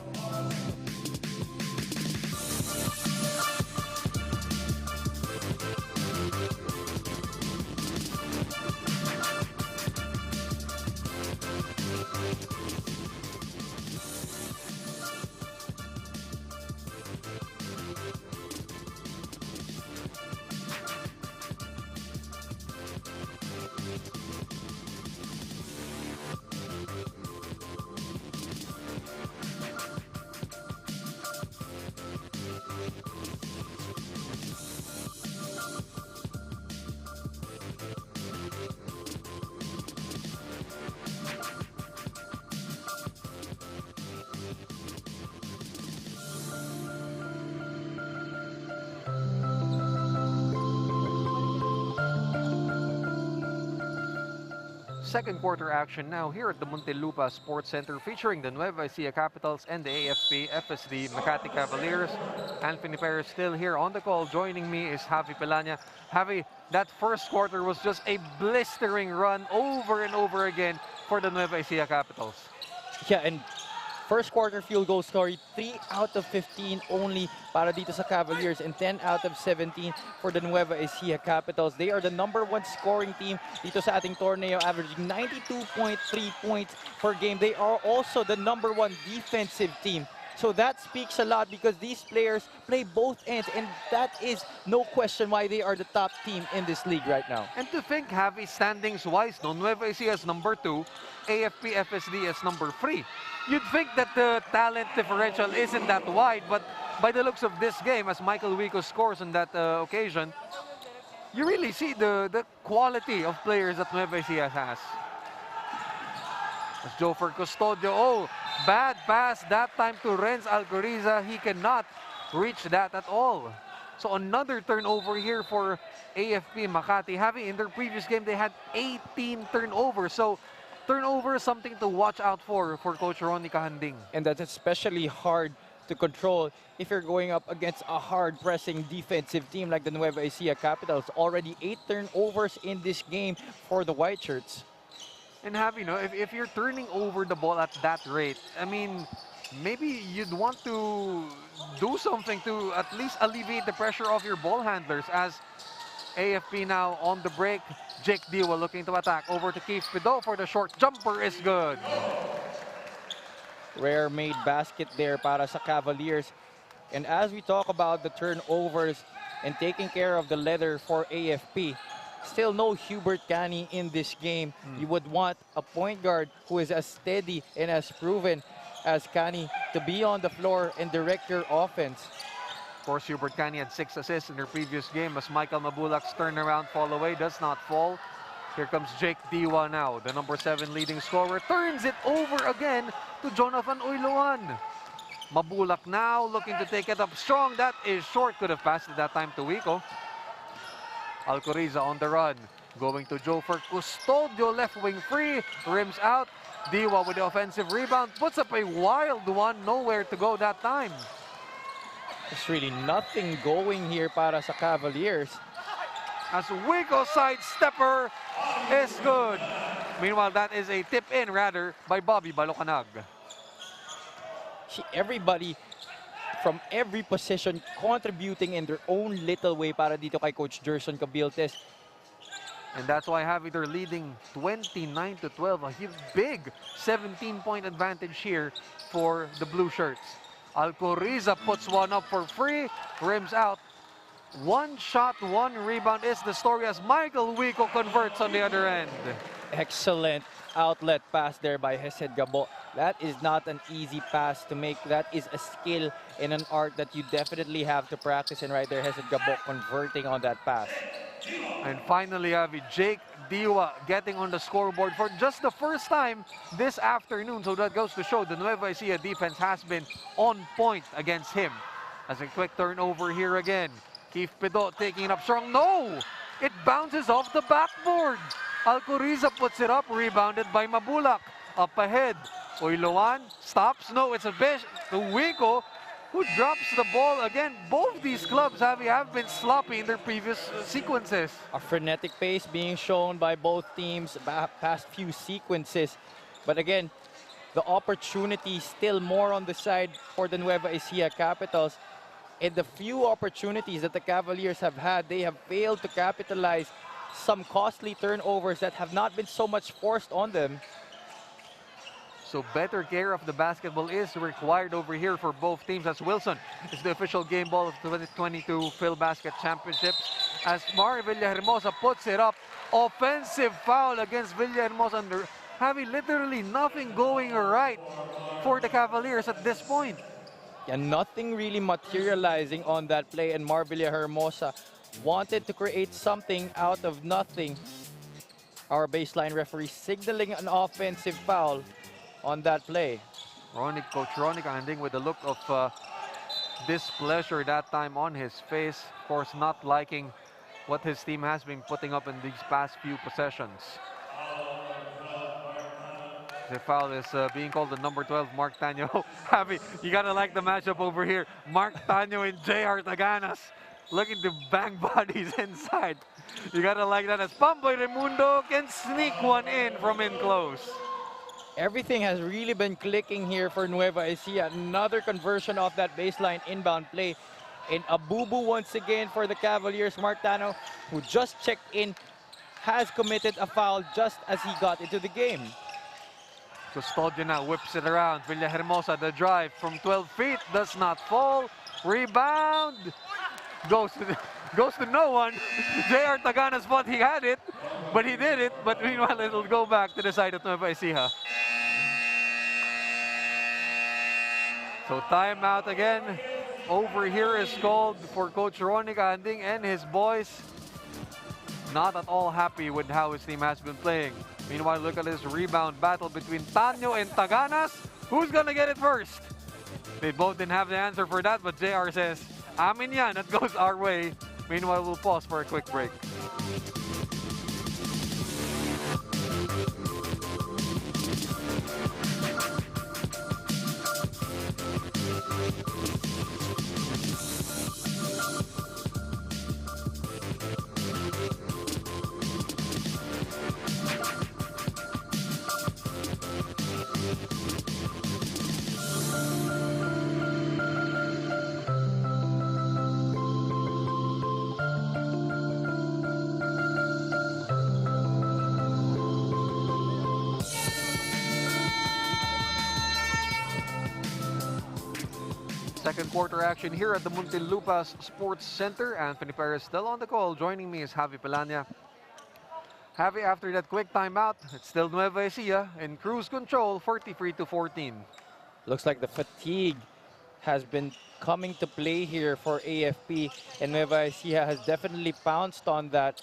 second quarter action now here at the Muntinlupa Sports Center featuring the Nueva Ecija Capitals and the AFP-FSD Makati Cavaliers. Anthony Perez still here on the call. Joining me is Javi Pelanya. Javi, that first quarter was just a blistering run over and over again for the Nueva Ecija Capitals. Yeah, and first quarter field goal story, 3 out of 15 only para dito sa Cavaliers and 10 out of 17 for the Nueva Ecija Capitals. They are the #1 scoring team dito sa ating torneo, averaging 92.3 points per game. They are also the #1 defensive team. So that speaks a lot because these players play both ends, and that is no question why they are the top team in this league right now. And to think, Javi, standings-wise, no, Nueva Ecija is #2, AFP-FSD is #3. You'd think that the talent differential isn't that wide, but by the looks of this game, as Michael Wico scores on that occasion, you really see the quality of players that Nueva Ecija has. As Jofer Custodio, bad pass that time to Renz Alcoriza. He cannot reach that at all. So another turnover here for AFP Makati. Having in their previous game, they had 18 turnovers. So turnover is something to watch out for Coach Ronnie Kahanding. And that's especially hard to control if you're going up against a hard-pressing defensive team like the Nueva Ecija Capitals. Already 8 turnovers in this game for the White Shirts. And if you're turning over the ball at that rate, I mean, maybe you'd want to do something to at least alleviate the pressure of your ball handlers. As AFP now on the break, Jake Diwa looking to attack. Over to Keith Pido for the short jumper is good. Rare made basket there para sa Cavaliers. And as we talk about the turnovers and taking care of the leather for AFP, still no Hubert Cani in this game. You would want a point guard who is as steady and as proven as Cani to be on the floor and direct your offense. Of course, Hubert Cani had 6 assists in their previous game as Michael Mabulak's turnaround fall away does not fall. Here comes Jake Diwa now, the #7 leading scorer. Turns it over again to Jonathan Uyluan. Mabulak now looking to take it up strong. That is short. Could have passed it that time to Wico. Alcoriza on the run. Going to Jofer Custodio, left wing free. Rims out. Diwa with the offensive rebound. Puts up a wild one. Nowhere to go that time. There's really nothing going here para sa Cavaliers. As Wico side stepper is good. Meanwhile, that is a tip in rather by Bobby Balocanag. Everybody from every position contributing in their own little way para dito kay Coach Gerson Cabiltes. And that's why they're leading 29-12. A big 17-point advantage here for the Blue Shirts. Alcoriza puts one up for free. Rims out. 1 shot, 1 rebound is the story as Michael Wico converts on the other end. Excellent outlet pass there by Hesed Gabo. That is not an easy pass to make. That is a skill and an art that you definitely have to practice. And right there, Hesed Gabo converting on that pass. And finally, Jake Diwa getting on the scoreboard for just the first time this afternoon. So that goes to show the Nueva Ecija defense has been on point against him. As a quick turnover here again. Keith Pido taking it up strong. No! It bounces off the backboard. Alcoriza puts it up, rebounded by Mabulak. Up ahead. Uyluan stops. No, it's a bit to Wico, who drops the ball again. Both these clubs have been sloppy in their previous sequences. A frenetic pace being shown by both teams past few sequences. But again, the opportunity still more on the side for the Nueva Ecija Capitals. And the few opportunities that the Cavaliers have had, they have failed to capitalize. Some costly turnovers that have not been so much forced on them. So better care of the basketball is required over here for both teams, as Wilson is the official game ball of 2022 Phil Basket Championships. As Mar Villahermosa puts it up, offensive foul against Villahermosa, having literally nothing going right for the Cavaliers at this point. Yeah, nothing really materializing on that play, and Mar Villahermosa wanted to create something out of nothing. Our baseline referee signaling an offensive foul on that play. Coach Ronnie Kahanding with a look of displeasure that time on his face. Of course, not liking what his team has been putting up in these past few possessions. The foul is being called the number 12, Mark Tanyo. Happy, you gotta like the matchup over here. Mark Tanyo and JR Taganas looking to bang bodies inside. You gotta like that as Pamboy Raimundo can sneak one in from in close. Everything has really been clicking here for Nueva Ecija. Another conversion off that baseline inbound play. And a boo-boo once again for the Cavaliers. Mark Tano, who just checked in, has committed a foul just as he got into the game. Custodio now whips it around. Villahermosa, the drive from 12 feet, does not fall. Rebound! Goes to no one. JR Tagana thought he had it, but he did it. But meanwhile, it'll go back to the side of Nueva Ecija. So timeout again. Over here is called for Coach Ronnie Canding and his boys. Not at all happy with how his team has been playing. Meanwhile, look at this rebound battle between Tanyo and Taganas. Who's gonna get it first? They both didn't have the answer for that, but JR says, amin yan, that goes our way. Meanwhile, we'll pause for a quick break. Second quarter action here at the Muntinlupa Sports Center. Anthony Perez still on the call. Joining me is Javi Pelania. Javi, after that quick timeout, it's still Nueva Ecija in cruise control, 43-14. Looks like the fatigue has been coming to play here for AFP, and Nueva Ecija has definitely pounced on that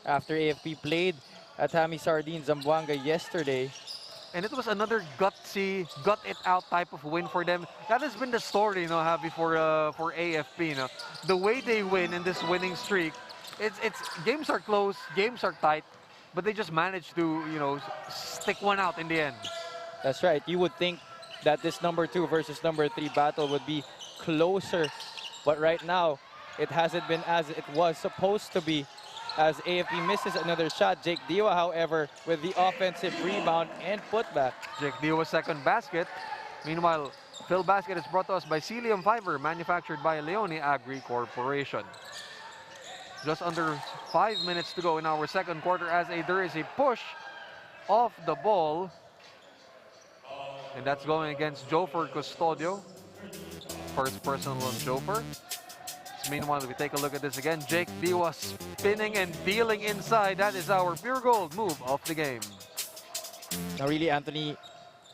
after AFP played at Hami Sardine Zamboanga yesterday. And it was another gutsy, gut-it-out type of win for them. That has been the story, you know, Javi, for AFP. You know, the way they win in this winning streak, it's games are close, games are tight, but they just managed to, you know, stick one out in the end. That's right. You would think that this number 2 versus number 3 battle would be closer, but right now it hasn't been as it was supposed to be, as AFP misses another shot. Jake Diwa, however, with the offensive rebound and putback. Jake Diwa's second basket. Meanwhile, Phil Basket is brought to us by Celium Fiber, manufactured by Leone Agri Corporation. Just under 5 minutes to go in our second quarter as there is a push off the ball. And that's going against Jofer Custodio. First personal on Jofer. Meanwhile, we take a look at this again. Jake Diwa spinning and dealing inside. That is our pure gold move of the game. Now really, Anthony,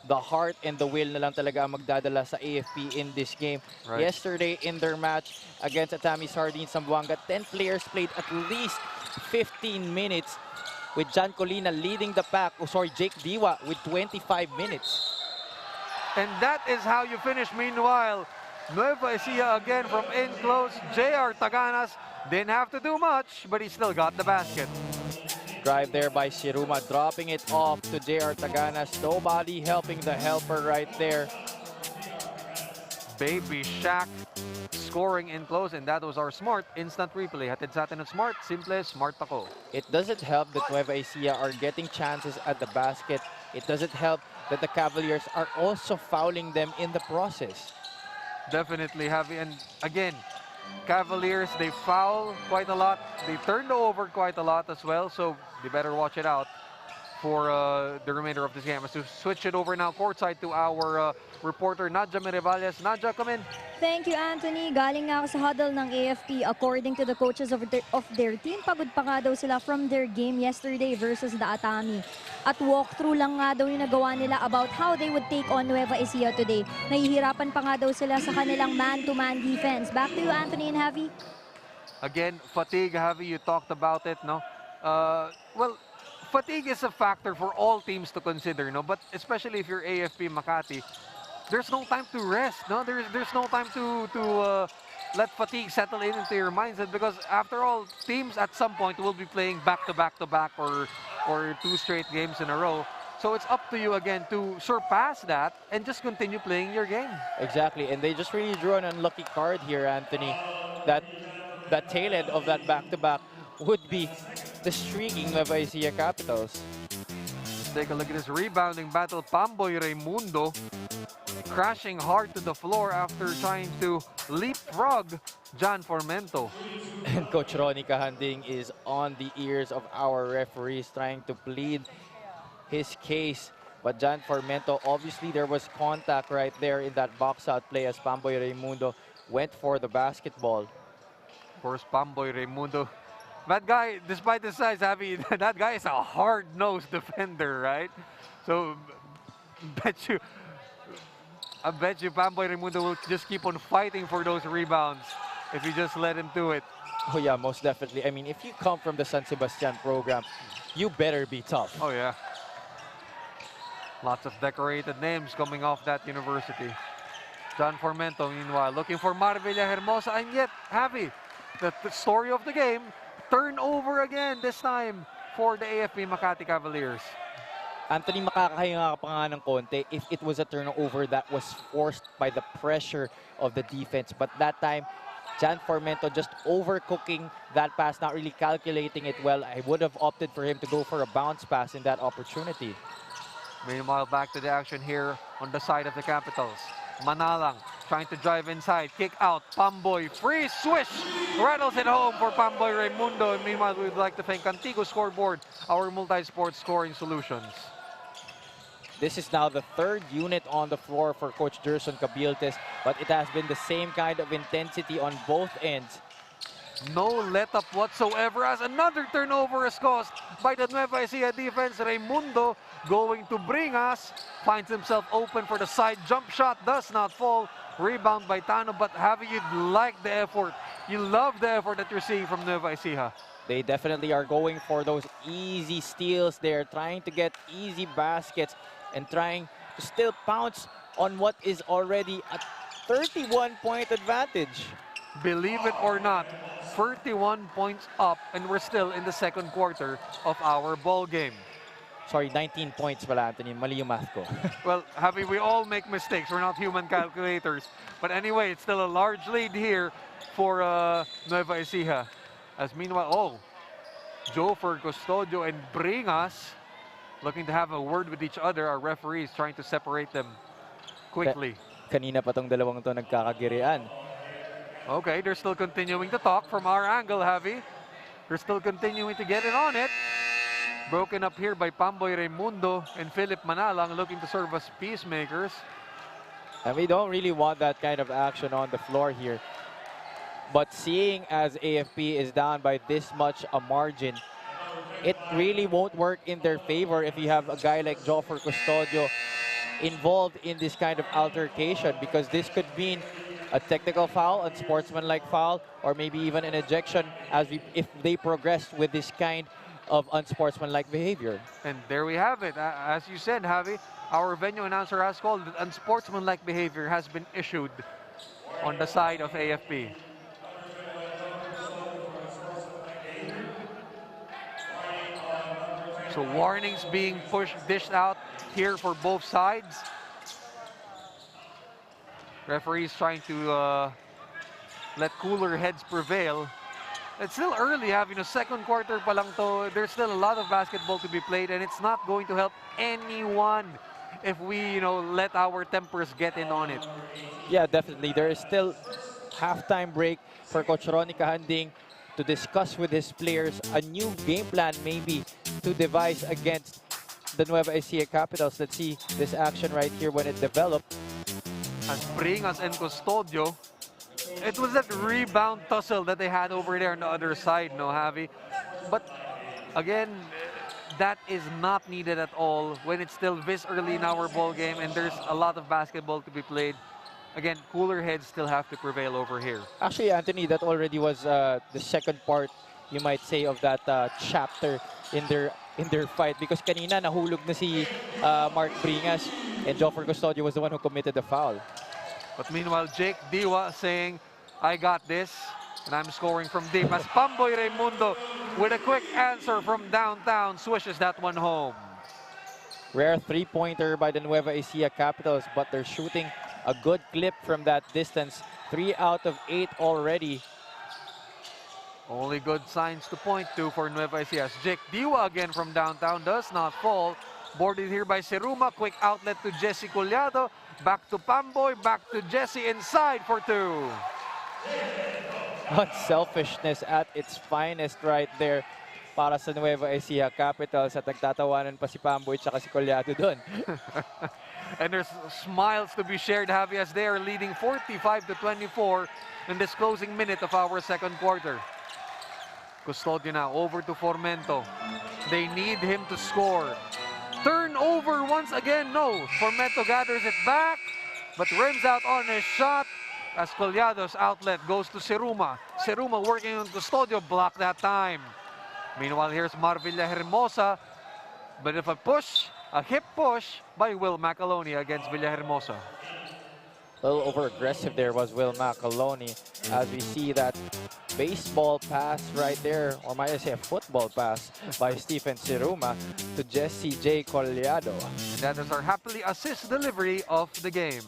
the heart and the will na lang talaga ang magdadala sa AFP in this game. Right. Yesterday in their match against Atami Sardine Zamboanga, 10 players played at least 15 minutes, with John Colina leading the pack. Jake Diwa with 25 minutes. And that is how you finish. Meanwhile, Nueva Ecija again from in close. JR Taganas didn't have to do much, but he still got the basket. Drive there by Shiruma, dropping it off to JR Taganas. Nobody helping the helper right there. Baby Shaq scoring in close, and that was our smart instant replay. Hatid sa atin ng smart, simple, smart ako. It doesn't help that Nueva Ecija are getting chances at the basket. It doesn't help that the Cavaliers are also fouling them in the process. Definitely heavy, and again, Cavaliers, they foul quite a lot. They turn over quite a lot as well, so they better watch it out for the remainder of this game. So switch it over now courtside to our reporter Nadja Mirevalles. Nadja, come in. Thank you, Anthony. Galing nga ako sa huddle ng AFP. According to the coaches of their team, pagod pa nga daw sila from their game yesterday versus the Atami. At walkthrough lang nga daw yung nagawa nila about how they would take on Nueva Ecija today. Nahihirapan pa nga daw sila sa kanilang man-to-man defense. Back to you, Anthony and Javi. Again, fatigue, Javi, you talked about it, no? Well, fatigue is a factor for all teams to consider, no? But especially if you're AFP Makati, there's no time to rest, no? There's no time to let fatigue settle into your mindset, because after all, teams at some point will be playing back-to-back or 2 straight games in a row. So it's up to you again to surpass that and just continue playing your game. Exactly, and they just really drew an unlucky card here, Anthony. That tail end of that back-to-back would be the streaking Nueva Ecija Capitals. Let's take a look at this rebounding battle. Pamboy Raimundo crashing hard to the floor after trying to leapfrog John Formento. And Coach Ronnie Kahanding is on the ears of our referees trying to plead his case. But John Formento, obviously there was contact right there in that box-out play as Pamboy Raimundo went for the basketball. Of course, Pamboy Raimundo. That guy, despite his size, that guy is a hard-nosed defender, right? So, I bet you Pamboy Raimundo will just keep on fighting for those rebounds if you just let him do it. Oh yeah, most definitely. I mean, if you come from the San Sebastian program, you better be tough. Oh yeah. Lots of decorated names coming off that university. John Formento, meanwhile, looking for Marvilla Hermosa, and yet, Javi, the story of the game, turnover again, this time for the AFP Makati Cavaliers. Anthony, makakahinga ka pa nga ng konti if it was a turnover that was forced by the pressure of the defense. But that time, John Formento just overcooking that pass, not really calculating it well. I would have opted for him to go for a bounce pass in that opportunity. Meanwhile, back to the action here on the side of the Capitals. Manalang trying to drive inside, kick out, Pamboy, free swish, rattles it home for Pamboy Raimundo. And meanwhile, we'd like to thank Antigo Scoreboard, our multi-sport scoring solutions. This is now the third unit on the floor for Coach Gerson Cabiltes, but it has been the same kind of intensity on both ends. No let-up whatsoever as another turnover is caused by the Nueva Ecija defense. Raimundo going to bring us, finds himself open for the side jump shot, does not fall. Rebound by Tano, but Javi, you like the effort. You love the effort that you're seeing from Nueva Ecija. They definitely are going for those easy steals. They're trying to get easy baskets and trying to still pounce on what is already a 31-point advantage. Believe it or not, 31 points up, and we're still in the second quarter of our ball game. Sorry, 19 points pala, Anthony. Mali yung math ko. Well, Javi, we all make mistakes. We're not human calculators. But anyway, it's still a large lead here for Nueva Ecija. As meanwhile, Jofer, Custodio, and Bringas looking to have a word with each other. Our referees trying to separate them quickly. Kanina pa tong dalawang to nagkakagirian. Okay, they're still continuing to talk from our angle, Javi. They're still continuing to get in on it. Broken up here by Pamboy Raimundo and Philip Manalang looking to serve as peacemakers. And we don't really want that kind of action on the floor here. But seeing as AFP is down by this much a margin, it really won't work in their favor if you have a guy like Jofer Custodio involved in this kind of altercation, because this could mean a technical foul, unsportsmanlike foul, or maybe even an ejection if they progress with this kind of unsportsmanlike behavior. And there we have it. As you said, Javi, our venue announcer has called it unsportsmanlike behavior has been issued on the side of AFP. So warnings being dished out here for both sides. Referees trying to let cooler heads prevail. It's still early, having a second quarter pa lang to. There's still a lot of basketball to be played, and it's not going to help anyone if we, let our tempers get in on it. Yeah, definitely. There is still halftime break for Coach Ronnie Kahanding to discuss with his players a new game plan maybe to devise against the Nueva Ecija Capitals. Let's see this action right here when it developed. As Bringas and Custodio, it was that rebound tussle that they had over there on the other side, no, Javi? But again, that is not needed at all when it's still this early in our ball game and there's a lot of basketball to be played. Again, cooler heads still have to prevail over here. Actually, Anthony, that already was the second part, you might say, of that chapter in their fight, because kanina nahulog na si Mark Bringas and Jofer Custodio was the one who committed the foul. But meanwhile, Jake Diwa saying, I got this, and I'm scoring from deep. As Pamboy Raimundo with a quick answer from downtown swishes that one home. Rare three-pointer by the Nueva Ecija Capitals, but they're shooting a good clip from that distance. 3 out of 8 already. Only good signs to point to for Nueva Ecija. Jake Diwa again from downtown does not fall. Boarded here by Seruma. Quick outlet to Jesse Collado. Back to Pamboy. Back to Jesse inside for 2. Unselfishness at its finest right there para sa Nueva Ecija Capitals at nagtatawanan pa si Pamboy at si Collado doon. And there's smiles to be shared, Javi, as they are leading 45-24 in this closing minute of our second quarter. Custodio now over to Formento. They need him to score. Turnover once again, no. Formento gathers it back, but rims out on his shot as Collado's outlet goes to Seruma. Seruma working on Custodio, block that time. Meanwhile, here's Marvilla Hermosa. But if a push, a hip push by Will Macaloni against Villahermosa. A little over-aggressive there was Will Macaloni as we see that baseball pass right there, or might I say a football pass by Stephen Seruma to Jesse J. Collado. And that is our happily assist delivery of the game.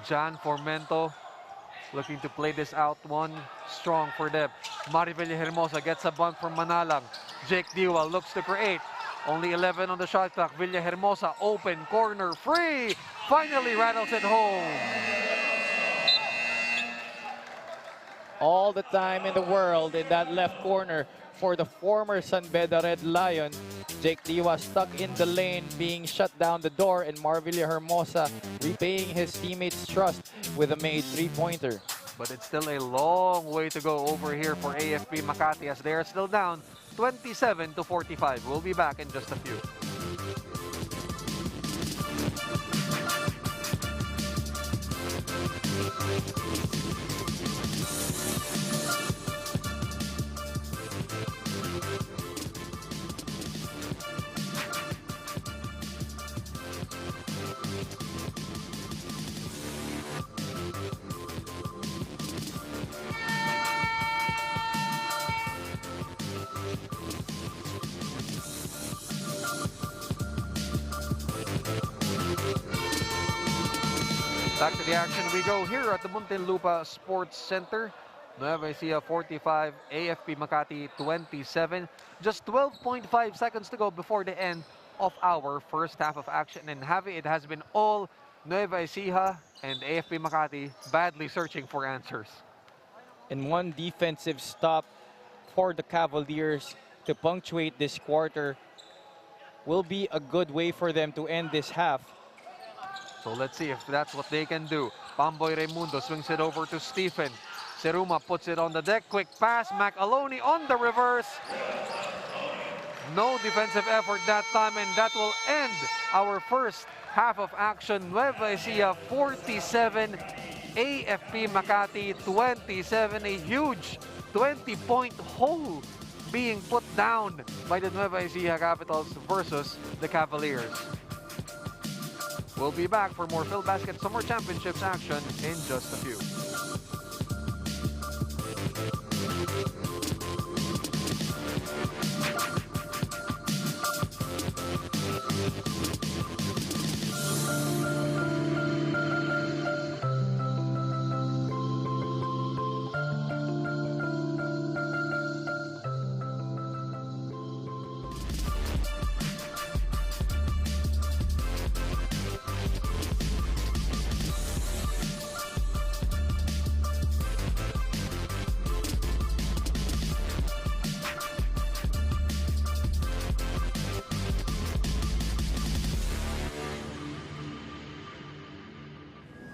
Jan Formento looking to play this out one strong for them. Mari Villahermosa gets a bunt from Manalang. Jake Diwa looks to create. Only 11 on the shot clock. Villahermosa open, corner, free. Finally rattles it home. All the time in the world in that left corner for the former San Beda Red Lion. Jake Diwa stuck in the lane, being shut down the door, and Marvilla Hermosa repaying his teammates' trust with a made three-pointer. But it's still a long way to go over here for AFP Makati as they are still down 27-45. We'll be back in just a few. Back to the action we go here at the Muntinlupa Sports Center. Nueva Ecija 45, AFP Makati 27. Just 12.5 seconds to go before the end of our first half of action. And Javi, it has been all Nueva Ecija and AFP Makati badly searching for answers. And one defensive stop for the Cavaliers to punctuate this quarter will be a good way for them to end this half. So let's see if that's what they can do. Pamboy Raimundo swings it over to Stephen. Seruma puts it on the deck. Quick pass. Macaloni on the reverse. No defensive effort that time, and that will end our first half of action. Nueva Ecija 47, AFP Makati 27. A huge 20-point hole being put down by the Nueva Ecija Capitals versus the Cavaliers. We'll be back for more PhilBasket Summer Championships action in just a few.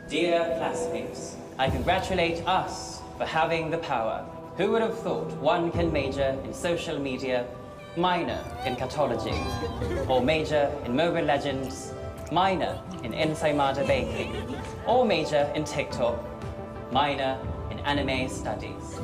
Dear classmates, I congratulate us for having the power. Who would have thought one can major in social media, minor in catology, or major in Mobile Legends, minor in Ensaymada Baking, or major in TikTok, minor in anime studies.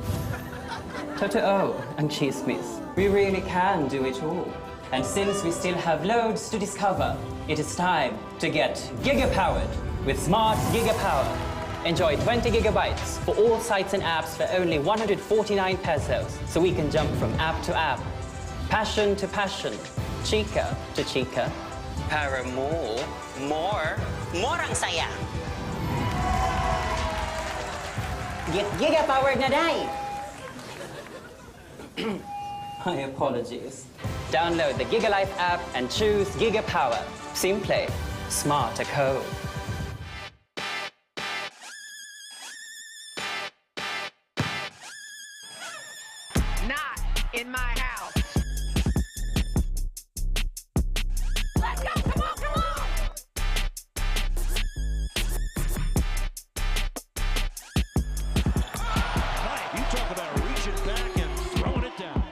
Totoo and Chismis, we really can do it all. And since we still have loads to discover, it is time to get giga-powered with Smart Giga Power. Enjoy 20 gigabytes for all sites and apps for only 149 pesos, so we can jump from app to app, passion to passion, chika to chika. Para more ang saya. Giga-powered na, day! My apologies. Download the GigaLife app and choose Giga Power. Simple, smart ako. Not in my house. Let's go! Come on, come on! You talk about reaching back and throwing it down.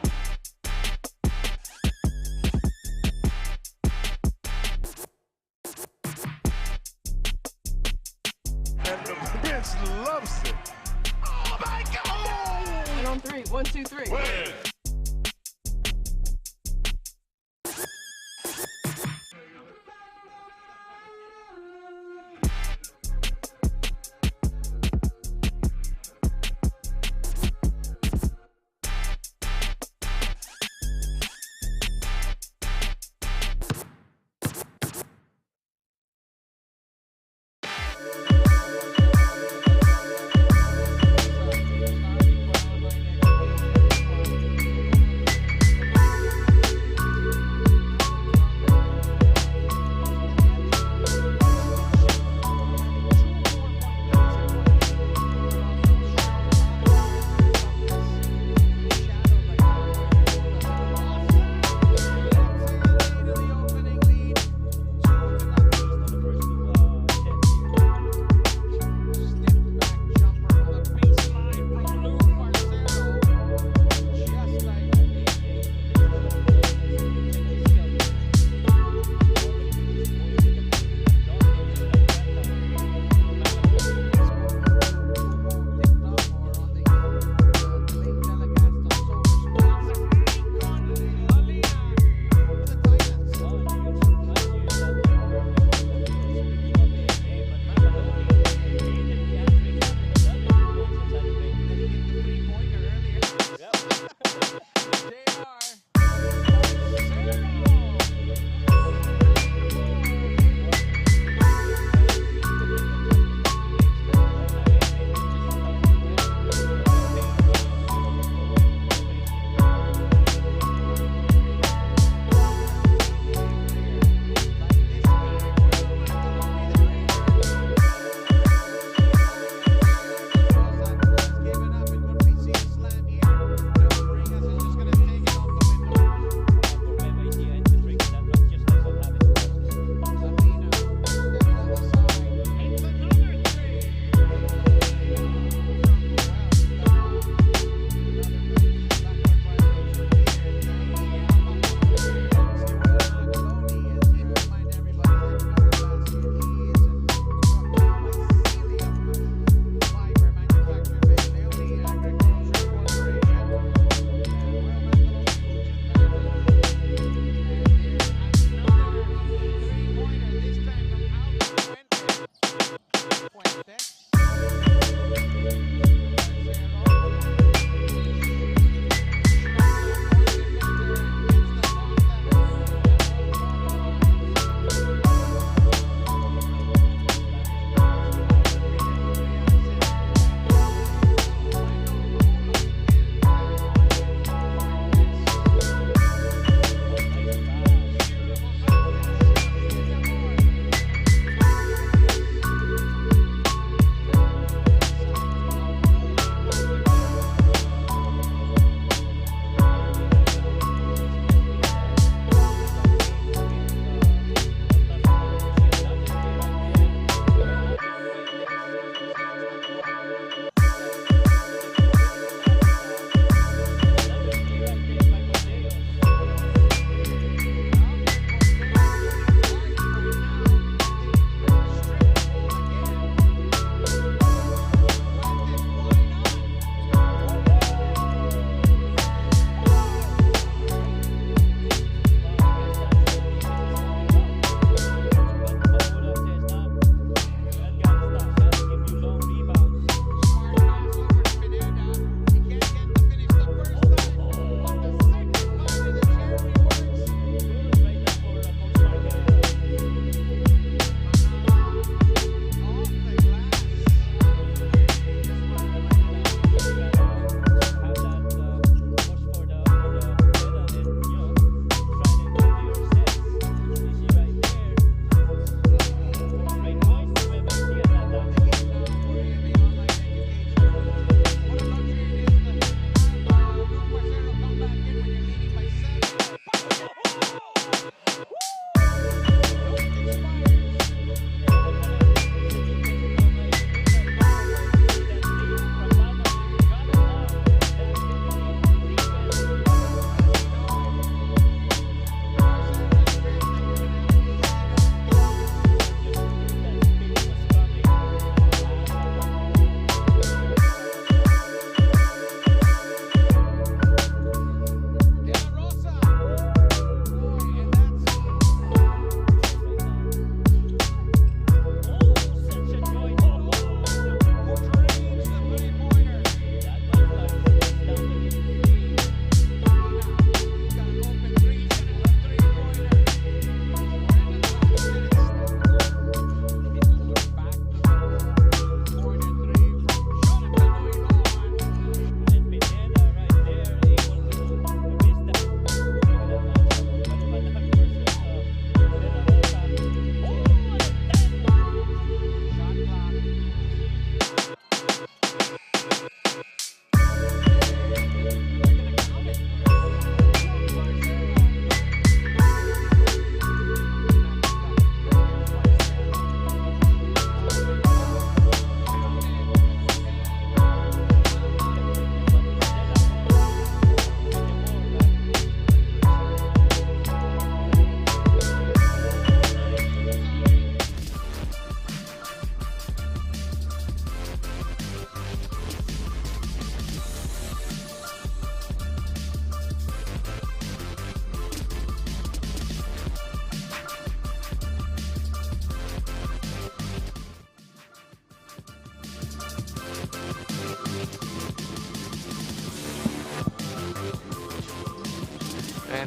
And the bench loves it. Oh my God! And on three. 1, 2, 3.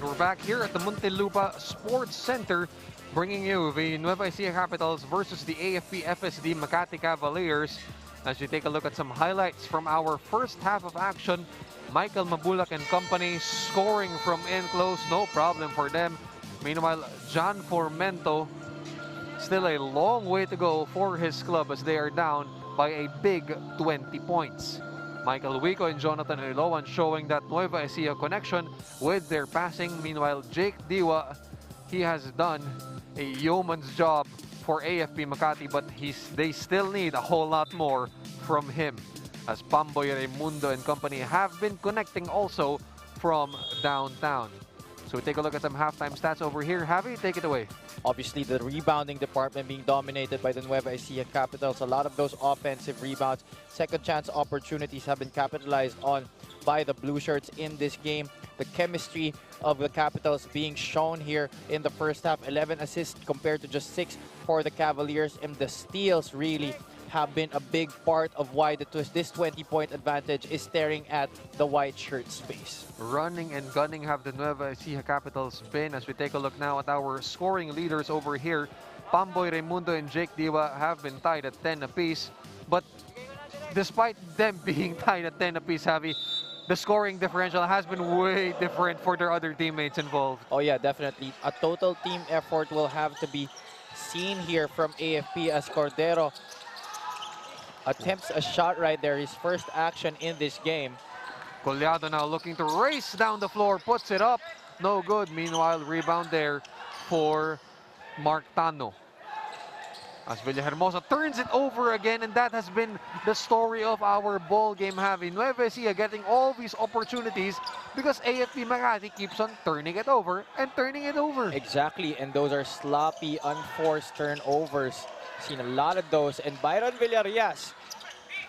we're back here at the Muntinlupa Sports Center, bringing you the Nueva Ecija Capitals versus the AFP-FSD Makati Cavaliers. As you take a look at some highlights from our first half of action, Michael Mabulak and company scoring from in close, no problem for them. Meanwhile, John Formento, still a long way to go for his club as they are down by a big 20 points. Michael Wico and Jonathan Iloan showing that Nueva Ecija connection with their passing. Meanwhile, Jake Diwa, he has done a yeoman's job for AFP Makati, but they still need a whole lot more from him, as Pamboy Raimundo and company have been connecting also from downtown. So we take a look at some halftime stats over here. Javi, take it away. Obviously, the rebounding department being dominated by the Nueva Ecija Capitals. A lot of those offensive rebounds, second chance opportunities have been capitalized on by the Blue Shirts in this game. The chemistry of the Capitals being shown here in the first half. 11 assists compared to just 6 for the Cavaliers. And the steals really have been a big part of why this 20-point advantage is staring at the white shirt space. Running and gunning have the Nueva Ecija Capitals been. As we take a look now at our scoring leaders over here, Pamboy Raimundo and Jake Diwa have been tied at 10 apiece. But despite them being tied at 10 apiece, Javi, the scoring differential has been way different for their other teammates involved. Oh yeah, definitely. A total team effort will have to be seen here from AFP as Cordero attempts a shot right there, his first action in this game. Collado now looking to race down the floor, puts it up, no good. Meanwhile, rebound there for Mark Tano. As Villahermosa turns it over again, and that has been the story of our ball game, having Nueva Ecija getting all these opportunities because AFP Makati keeps on turning it over and turning it over. Exactly, and those are sloppy, unforced turnovers. Seen a lot of those, and Byron Villarreal,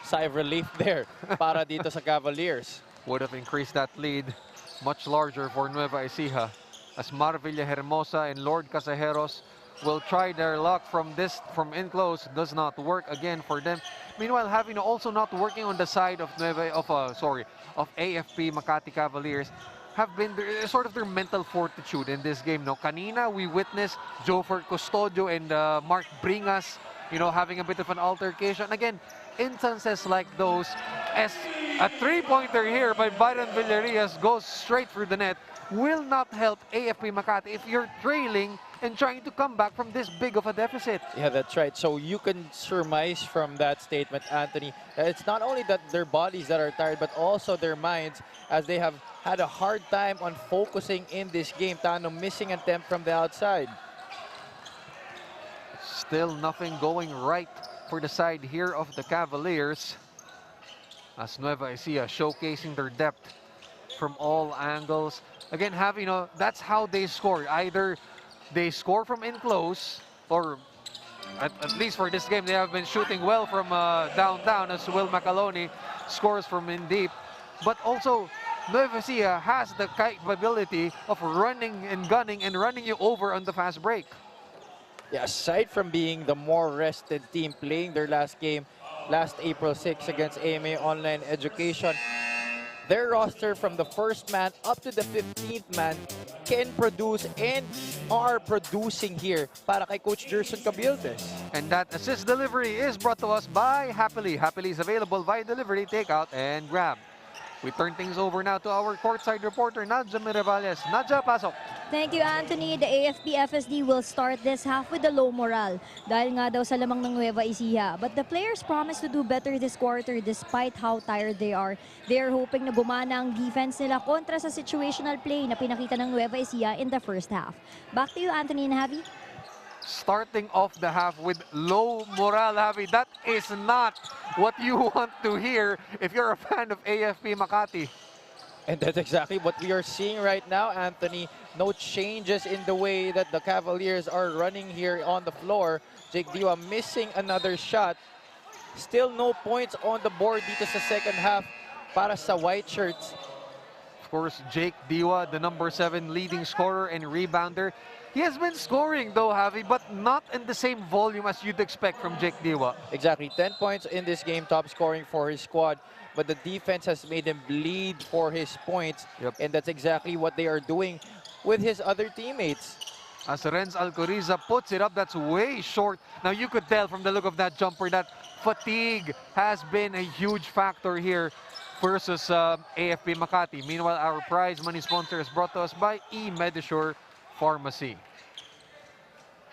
sigh of relief there para dito sa Cavaliers. Would have increased that lead much larger for Nueva Ecija, as Mar Villahermosa and Lord Casajeros will try their luck from in close. Does not work again for them. Meanwhile, having also not working on the side of AFP Makati Cavaliers have been sort of their mental fortitude in this game. No, kanina we witnessed Jofer Custodio and Mark Bringas, having a bit of an altercation. Again, instances like those, as a three-pointer here by Byron Villarreal goes straight through the net, will not help AFP Makati if you're trailing and trying to come back from this big of a deficit. Yeah, that's right. So you can surmise from that statement, Anthony, that it's not only that their bodies that are tired, but also their minds, as they have had a hard time on focusing in this game. Tano missing an attempt from the outside. Still nothing going right for the side here of the Cavaliers, as Nueva Ecija showcasing their depth from all angles. Again, that's how they score. Either they score from in close, or at least for this game, they have been shooting well from downtown, as Will Macaloni scores from in deep. But also, Nueva Ecija has the capability of running and gunning and running you over on the fast break. Yeah, aside from being the more rested team, playing their last game last April 6 against AMA Online Education, their roster from the first man up to the 15th man can produce and are producing here para kay Coach Gerson Cabildes. And that assist delivery is brought to us by Happily. Happily is available via delivery, takeout, and grab. We turn things over now to our courtside reporter, Nadja Mirabales. Nadja, pasok. Thank you, Anthony. The AFP-FSD will start this half with the low morale dahil nga daw sa lamang ng Nueva Ecija. But the players promise to do better this quarter despite how tired they are. They are hoping na gumana ang defense nila kontra sa situational play na pinakita ng Nueva Ecija in the first half. Back to you, Anthony and Javi. Starting off the half with low morale, Javi. That is not what you want to hear if you're a fan of AFP Makati. And that's exactly what we are seeing right now, Anthony. No changes in the way that the Cavaliers are running here on the floor. Jake Diwa missing another shot. Still no points on the board dito sa second half para sa white shirts. Of course, Jake Diwa, the number 7 leading scorer and rebounder. He has been scoring though, Javi, but not in the same volume as you'd expect from Jake Diwa. Exactly, 10 points in this game, top scoring for his squad. But the defense has made him bleed for his points. Yep. And that's exactly what they are doing. with his other teammates. As Renz Alcoriza puts it up, that's way short. Now you could tell from the look of that jumper that fatigue has been a huge factor here versus AFP Makati. Meanwhile, our prize money sponsor is brought to us by eMedisure Pharmacy.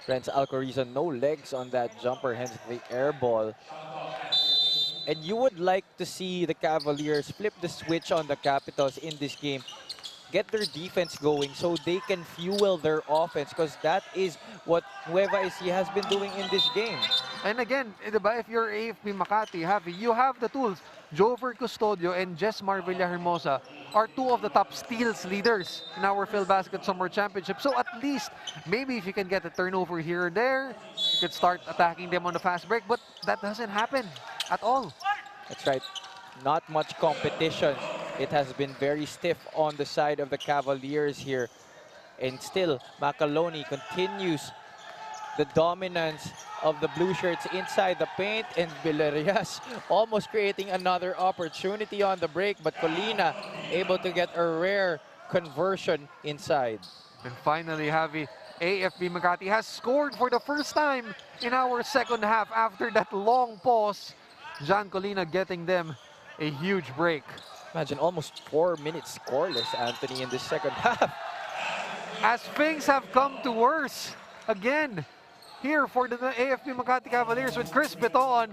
Renz Alcoriza, no legs on that jumper, hence the air ball. And you would like to see the Cavaliers flip the switch on the Capitals in this game. Get their defense going so they can fuel their offense, because that is what Nueva Ecija has been doing in this game. And again, if you're AFP Makati, you have the tools. Jover Custodio and Jesmar Villahermosa are two of the top steals leaders in our PhilBasket Summer Championship. So at least, maybe if you can get a turnover here or there, you could start attacking them on the fast break. But that doesn't happen at all. That's right. Not much competition. It has been very stiff on the side of the Cavaliers here. And still, Macaloni continues the dominance of the blue shirts inside the paint, and Villarias almost creating another opportunity on the break, but Colina able to get a rare conversion inside. And finally, Javi, AFP Makati has scored for the first time in our second half after that long pause. John Colina getting them a huge break. Imagine almost 4 minutes scoreless, Anthony, in this second half. As things have come to worse again here for the AFP Makati Cavaliers with Chris Beton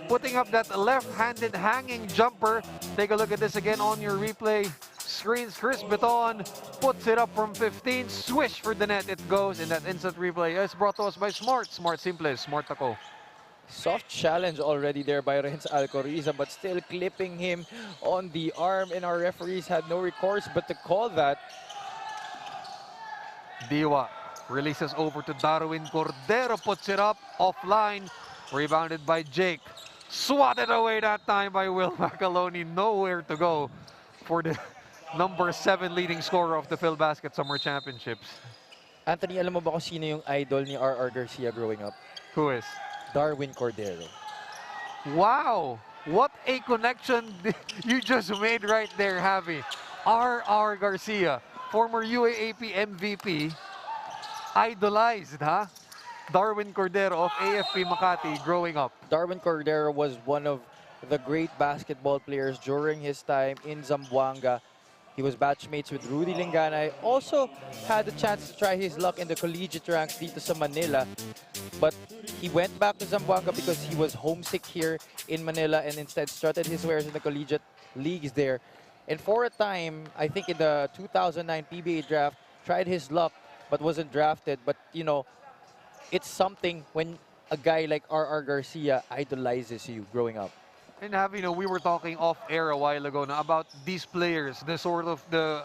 putting up that left-handed hanging jumper. Take a look at this again on your replay screens. Chris Beton puts it up from 15, swish for the net. It goes in that instant replay. It's brought to us by Smart Simple, Smart Ako. Soft challenge already there by Renz Alcoriza, but still clipping him on the arm, and our referees had no recourse but to call that. Diwa releases over to Darwin Cordero, puts it up offline, rebounded by Jake. Swatted away that time by Will Macaloni. Nowhere to go for the number 7 leading scorer of the PhilBasket Summer Championships. Anthony, alam mo ba kung sino yung idol ni R.R. Garcia growing up? Who is? Darwin Cordero. Wow! What a connection you just made right there, Javi. R.R. Garcia, former UAAP MVP, idolized, huh? Darwin Cordero of AFP Makati growing up. Darwin Cordero was one of the great basketball players during his time in Zamboanga. He was batchmates with Rudy Linganay. Also had the chance to try his luck in the collegiate ranks dito sa Manila. But he went back to Zamboanga because he was homesick here in Manila and instead started his wares in the collegiate leagues there. And for a time, I think in the 2009 PBA draft, tried his luck but wasn't drafted. But, you know, it's something when a guy like R.R. Garcia idolizes you growing up. And you know, we were talking off air a while ago now about these players, the sort of the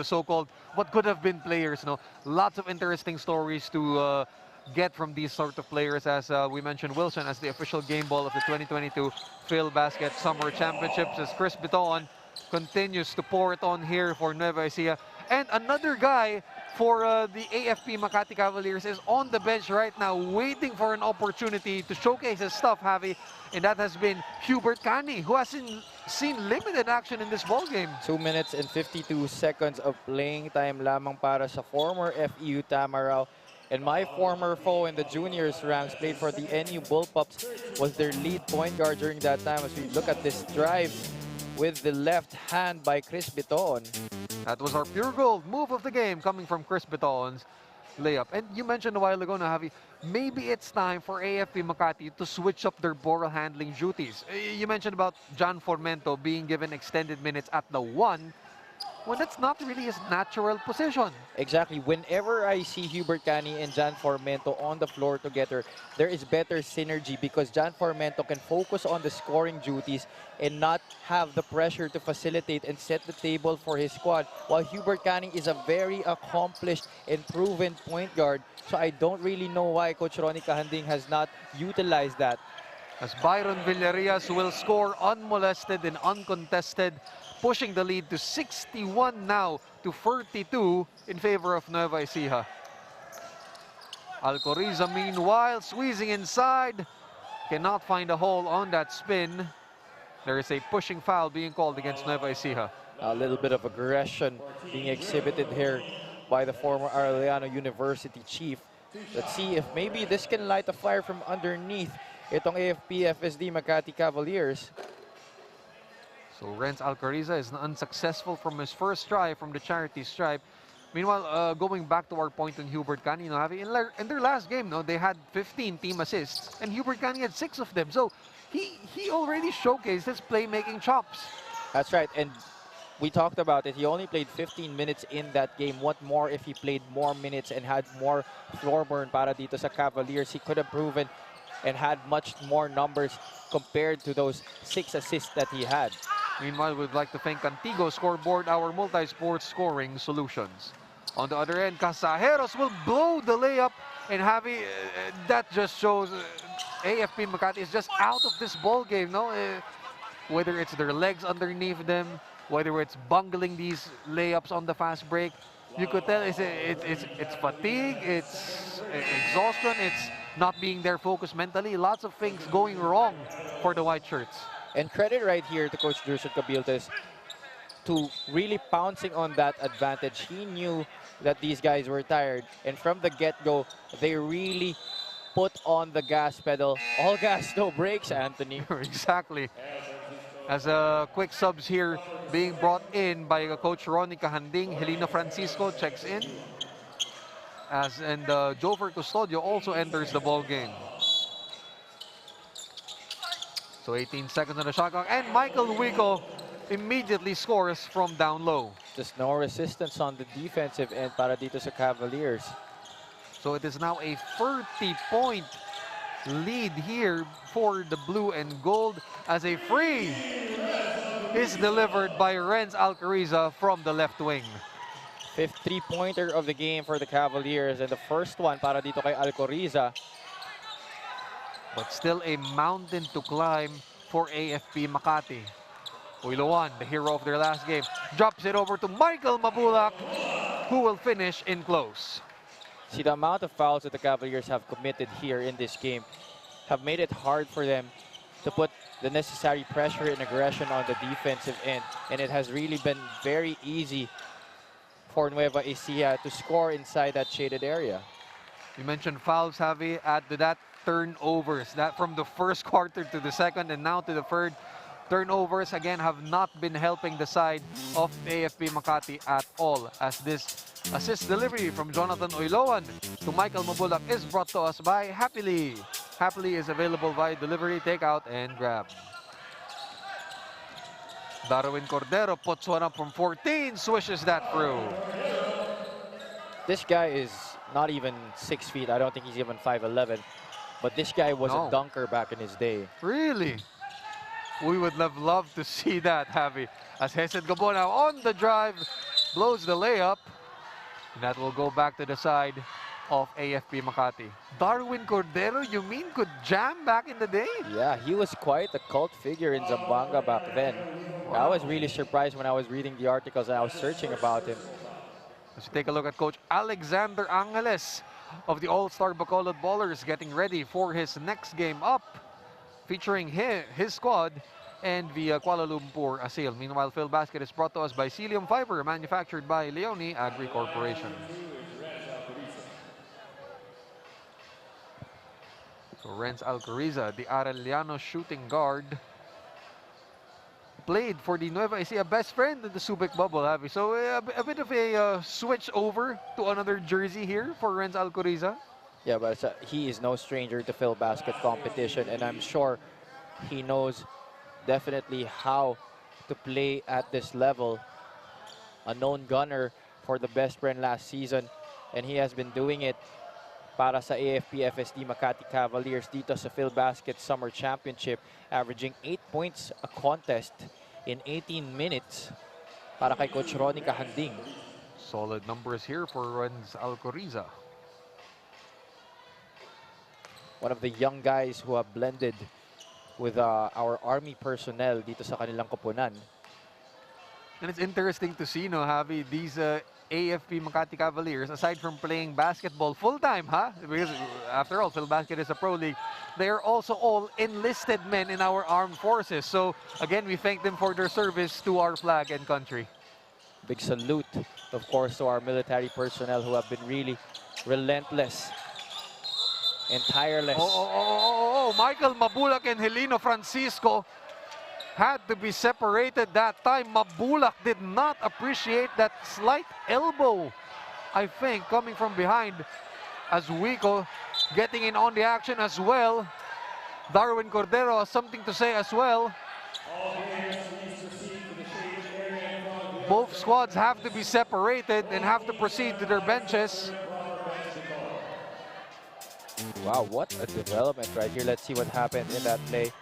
so-called what could have been players. You know, lots of interesting stories to get from these sort of players. As we mentioned, Wilson as the official game ball of the 2022 PhilBasket Summer Championships, as Chris Beton continues to pour it on here for Nueva Ecija. And another guy for the AFP Makati Cavaliers is on the bench right now, waiting for an opportunity to showcase his stuff, Javi. And that has been Hubert Cani, who has seen limited action in this ballgame. 2 minutes and 52 seconds of playing time lamang para sa former FEU Tamaraw. And my former foe in the juniors ranks, played for the NU Bullpups, was their lead point guard during that time. As we look at this drive with the left hand by Chris Beton. That was our pure gold move of the game coming from Chris Beton's layup. And you mentioned a while ago na, Javi, maybe it's time for AFP Makati to switch up their ball handling duties. You mentioned about John Formento being given extended minutes at the 1, when that's not really his natural position. Exactly. Whenever I see Hubert Cani and John Formento on the floor together, there is better synergy because John Formento can focus on the scoring duties and not have the pressure to facilitate and set the table for his squad, while Hubert Cani is a very accomplished and proven point guard. So I don't really know why Coach Ronnie Cahanding has not utilized that. As Byron Villarias will score unmolested and uncontested, pushing the lead to 61 now to 32 in favor of Nueva Ecija. Alcoriza, meanwhile, squeezing inside, cannot find a hole on that spin. There is a pushing foul being called against Nueva Ecija. A little bit of aggression being exhibited here by the former Arellano University chief. Let's see if maybe this can light a fire from underneath itong AFP-FSD Makati Cavaliers. So Renz Alcariza is unsuccessful from his first try from the charity stripe. Meanwhile, going back to our point on Hubert Cani, in their last game, they had 15 team assists, and Hubert Cani had 6 of them. So he already showcased his playmaking chops. That's right, and we talked about it. He only played 15 minutes in that game. What more if he played more minutes and had more floor burn para dito sa Cavaliers? He could have proven and had much more numbers compared to those 6 assists that he had. Meanwhile, we'd like to thank Contigo Scoreboard, our multi-sport scoring solutions. On the other end, Casajeros will blow the layup, and Javi, that just shows AFP Makati is just out of this ball game, no? Whether it's their legs underneath them, whether it's bungling these layups on the fast break, you could tell it's fatigue, it's exhaustion, it's not being there focused mentally. Lots of things going wrong for the white shirts. And credit right here to Coach Druson Cabildes to really pouncing on that advantage. He knew that these guys were tired, and from the get-go, they really put on the gas pedal. All gas, no brakes, Anthony. Exactly. As quick subs here being brought in by Coach Ronica Handing, Helena Francisco checks in. And Jover Custodio also enters the ball game. So 18 seconds on the shot clock, and Michael Wico immediately scores from down low. Just no resistance on the defensive end para dito sa Cavaliers. So it is now a 30-point lead here for the blue and gold as a free is delivered by Renz Alcariza from the left wing. Fifth three-pointer of the game for the Cavaliers, and the first one para dito kay Alcariza. But still a mountain to climb for AFP Makati. Uiloan, the hero of their last game, drops it over to Michael Mabulak, who will finish in close. See, the amount of fouls that the Cavaliers have committed here in this game have made it hard for them to put the necessary pressure and aggression on the defensive end. And it has really been very easy for Nueva Ecija to score inside that shaded area. You mentioned fouls, Javi. Add to that turnovers. That from the first quarter to the second and now to the third. Turnovers, again, have not been helping the side of AFP Makati at all, as this assist delivery from Jonathan Oiloan to Michael Mabulak is brought to us by Happily. Happily is available via delivery, takeout, and grab. Darwin Cordero puts one up from 14, swishes that through. This guy is not even 6 feet. I don't think he's even 5'11". But this guy was a dunker back in his day. Really? We would have loved to see that, Javi. As Hesed Gabo now on the drive, blows the layup. And that will go back to the side of AFP Makati. Darwin Cordero, you mean, could jam back in the day? Yeah, he was quite a cult figure in Zamboanga back then. Wow. I was really surprised when I was reading the articles and I was searching about him. Let's take a look at Coach Alexander Angeles of the All-Star Bacolod Ballers getting ready for his next game up, featuring his squad and via Kuala Lumpur Asil. Meanwhile, Phil Basket is brought to us by Cilium Fiber, manufactured by Leone Agri Corporation. So Renz Alcariza, the Arellano shooting guard, played for the Nueva Ecija best friend in the Subic bubble, Javi. So a bit of a switch over to another jersey here for Renz Alcariza. Yeah, but he is no stranger to Phil Basket competition, and I'm sure he knows definitely how to play at this level. A known gunner for the best friend last season, and he has been doing it para sa AFP-FSD Makati Cavaliers dito sa Phil Basket Summer Championship, averaging 8 points a contest in 18 minutes para kay Coach Ronica Handing. Solid numbers here for Renz Alcariza. One of the young guys who have blended with our Army personnel dito sa kanilang koponan. And it's interesting to see, no, Javi, these AFP Makati Cavaliers, aside from playing basketball full-time, because after all, Phil Basket is a pro league, they are also all enlisted men in our armed forces. So, again, we thank them for their service to our flag and country. Big salute, of course, to our military personnel who have been really relentless and tireless. Michael Mabulak and Helino Francisco had to be separated that time. Mabulak did not appreciate that slight elbow, I think, coming from behind, as Wico getting in on the action as well. Darwin Cordero has something to say as well. Both squads have to be separated and have to proceed to their benches. Wow, what a development right here. Let's see what happened in that play.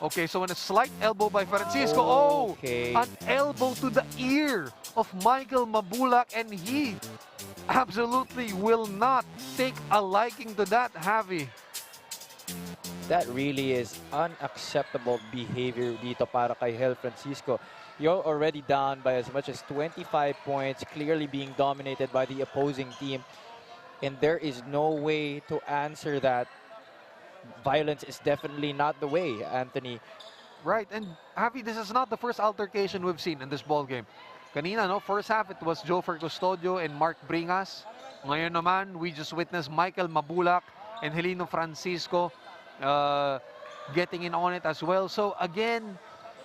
Okay, so a slight elbow by Francisco. Okay. Oh, an elbow to the ear of Michael Mabulak, and he absolutely will not take a liking to that, Javi. That really is unacceptable behavior dito para kay Hel Francisco. You're already down by as much as 25 points, clearly being dominated by the opposing team. And there is no way to answer that. Violence is definitely not the way, Anthony. Right, and Javi, this is not the first altercation we've seen in this ball game. Kanina, no, first half it was Jofer Custodio and Mark Bringas. Ngayon naman, we just witnessed Michael Mabulak and Helino Francisco getting in on it as well. So again,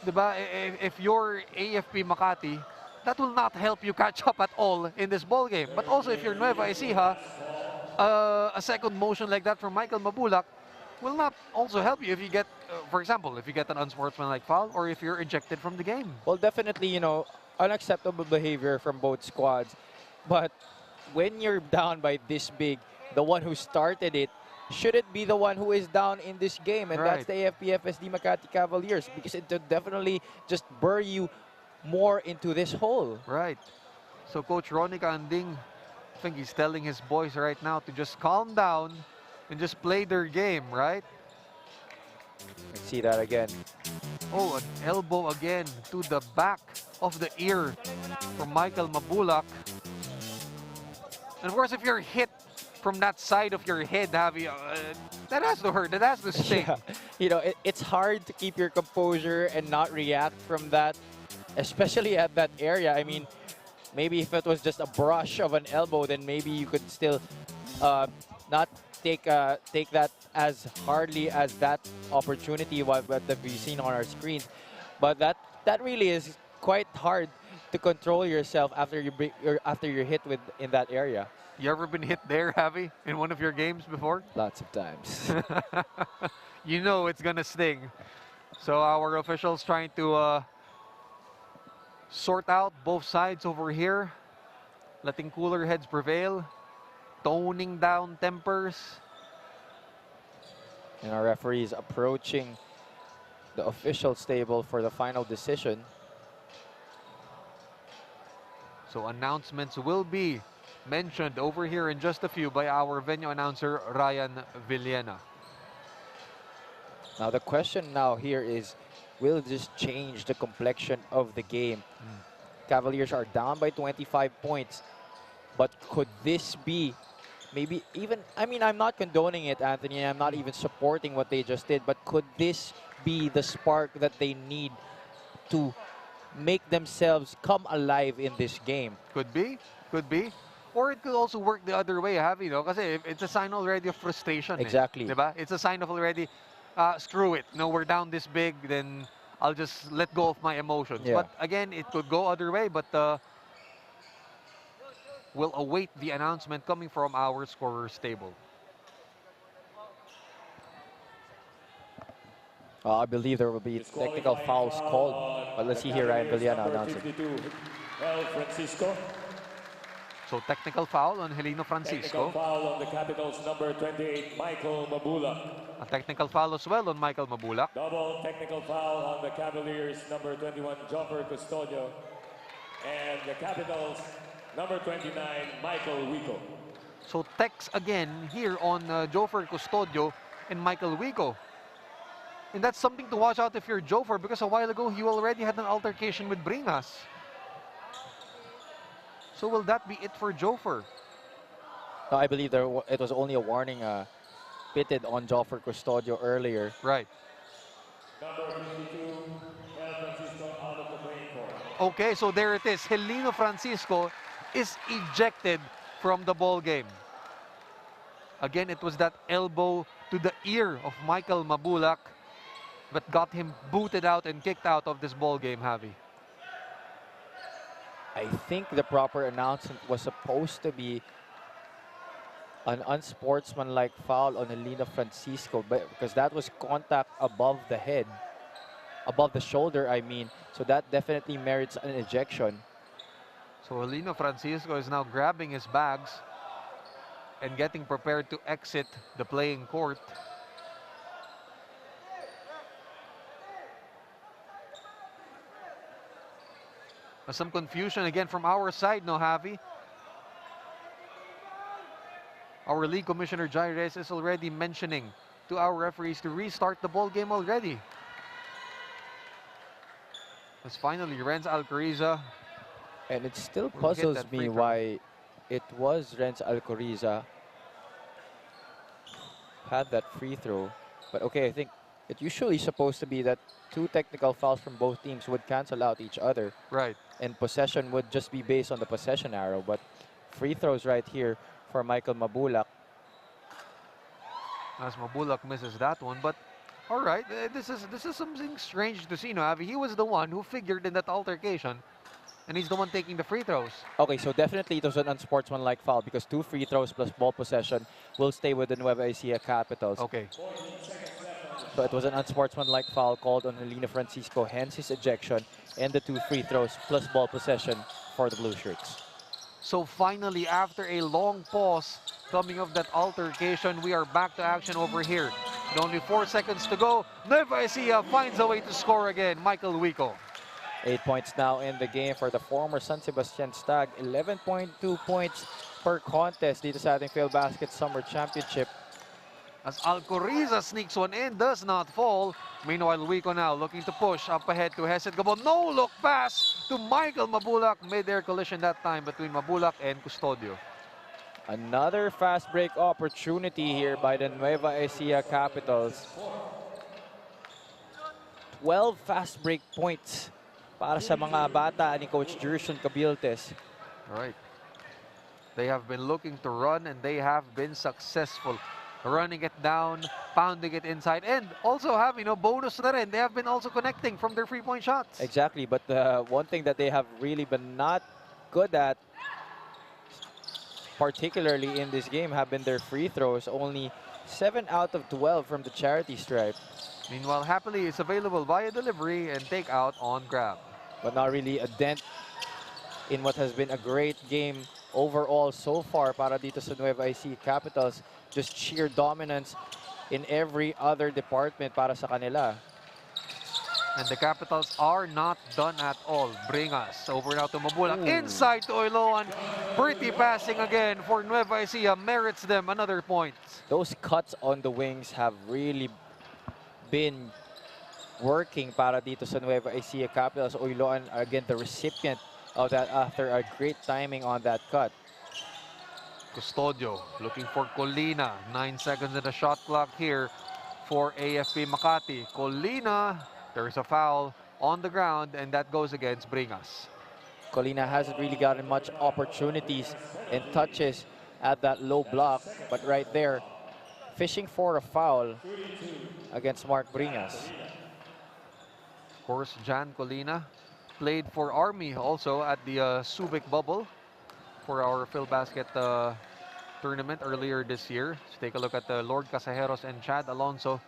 diba, if you're AFP Makati, that will not help you catch up at all in this ball game. But also if you're Nueva Ecija, a second motion like that from Michael Mabulak will not also help you if you get, for example, if you get an unsportsmanlike foul or if you're ejected from the game. Well, definitely, you know, unacceptable behavior from both squads. But when you're down by this big, the one who started it shouldn't be the one who is down in this game. And that's the AFP-FSD Makati Cavaliers, because it would definitely just bury you more into this hole. Right. So Coach Ronnie Anding, I think he's telling his boys right now to just calm down and just play their game, right? Let's see that again. Oh, an elbow again to the back of the ear from Michael Mabulak. And of course, if you're hit from that side of your head, Javi, that has to hurt, that has to sting. Yeah. You know, it's hard to keep your composure and not react from that, especially at that area. I mean, maybe if it was just a brush of an elbow, then maybe you could still not take that as hardly as that opportunity that we've seen on our screens. But that really is quite hard to control yourself after you're hit in that area. You ever been hit there, Javi, in one of your games before? Lots of times. You know it's gonna sting. So our officials trying to sort out both sides over here, letting cooler heads prevail, toning down tempers. And our referees approaching the official table for the final decision. So announcements will be mentioned over here in just a few by our venue announcer, Ryan Villena. Now the question now here is, will this change the complexion of the game? Cavaliers are down by 25 points, but could this be maybe even, I mean, I'm not condoning it, Anthony, I'm not even supporting what they just did, but could this be the spark that they need to make themselves come alive in this game? Could be, could be. Or it could also work the other way, Javi, no? Kasi it's a sign already of frustration. Exactly. Diba? It's a sign of already, screw it. No, we're down this big, then I'll just let go of my emotions. Yeah. But again, it could go other way, but we'll await the announcement coming from our scorer's table. I believe there will be technical fouls called, but let's see here Ryan Villena announcing. Francisco. So technical foul on Helino Francisco. Technical foul on the Capitals number 28, Michael Mabulak. A technical foul as well on Michael Mabulak. Double technical foul on the Cavaliers number 21, Joffer Custodio. And the Capitals number 29, Michael Wico. So techs again here on Joffer Custodio and Michael Wico. And that's something to watch out if you're Joffer, because a while ago he already had an altercation with Bringas. So will that be it for Joffer? No, I believe it was only a warning pitted on Joffer Custodio earlier. Right. Number 52, El Francisco out of the playing court. Okay, so there it is. Helino Francisco is ejected from the ball game. Again, it was that elbow to the ear of Michael Mabulak that got him booted out and kicked out of this ball game, Javi. I think the proper announcement was supposed to be an unsportsmanlike foul on Helino Francisco, but because that was contact above the head, above the shoulder, I mean. So that definitely merits an ejection. So Helino Francisco is now grabbing his bags and getting prepared to exit the playing court. Some confusion again from our side, no, Javi? Our league commissioner, Jai Reyes, is already mentioning to our referees to restart the ball game already. As finally, Renz Alcoriza. And it still puzzles me why it was Renz Alcoriza had that free throw. But okay, I think it usually supposed to be that 2 technical fouls from both teams would cancel out each other. Right. And possession would just be based on the possession arrow. But free throws right here for Michael Mabulak. As Mabulak misses that one, but all right, this is something strange to see, no, Avi? He was the one who figured in that altercation, and he's the one taking the free throws. Okay, so definitely it was an unsportsmanlike foul because 2 free throws plus ball possession will stay with the Nueva Ecija Capitals. Okay. So it was an unsportsmanlike foul called on Helino Francisco, hence his ejection, and the 2 free throws plus ball possession for the Blue Shirts. So finally, after a long pause coming of that altercation, we are back to action over here. With only 4 seconds to go, Nueva Ecija finds a way to score again. Michael Wico. 8 points now in the game for the former San Sebastian Stag. 11.2 points per contest dito sa ating Field Basket Summer Championship. As Alcoriza sneaks one in, does not fall. Meanwhile, Wico now looking to push up ahead to Hesed Gabon. No look pass to Michael Mabulak. Mid-air collision that time between Mabulak and Custodio. Another fast break opportunity here by the Nueva Ecija Capitals. 12 fast break points para sa mga bata ni Coach Jerson Cabiltes. All right. They have been looking to run and they have been successful. Running it down, pounding it inside, and also have, bonus na rin. They have been also connecting from their three-point shots. Exactly, but the one thing that they have really been not good at, particularly in this game, have been their free throws. Only 7 out of 12 from the charity stripe. Meanwhile, happily, it's available via delivery and take out on grab. But not really a dent in what has been a great game overall so far para dito sa Nueva Ecija Capitals. Just sheer dominance in every other department para sa kanila. And the Capitals are not done at all. Bring us over now to Mabulak. Inside to Oiloan. Pretty passing again for Nueva Ecija. Merits them another point. Those cuts on the wings have really been working para dito sa Nueva Ecija Capitals. Oiloan, again, the recipient of that after a great timing on that cut. Custodio looking for Colina. 9 seconds in the shot clock here for AFP Makati. Colina, there's a foul on the ground, and that goes against Bringas. Colina hasn't really gotten much opportunities and touches at that low block, but right there, fishing for a foul against Mark Bringas. Of course, Jan Colina played for Army also at the Subic bubble for our Phil Basket tournament earlier this year. Let's take a look at Lord Casajeros and Chad Alonso.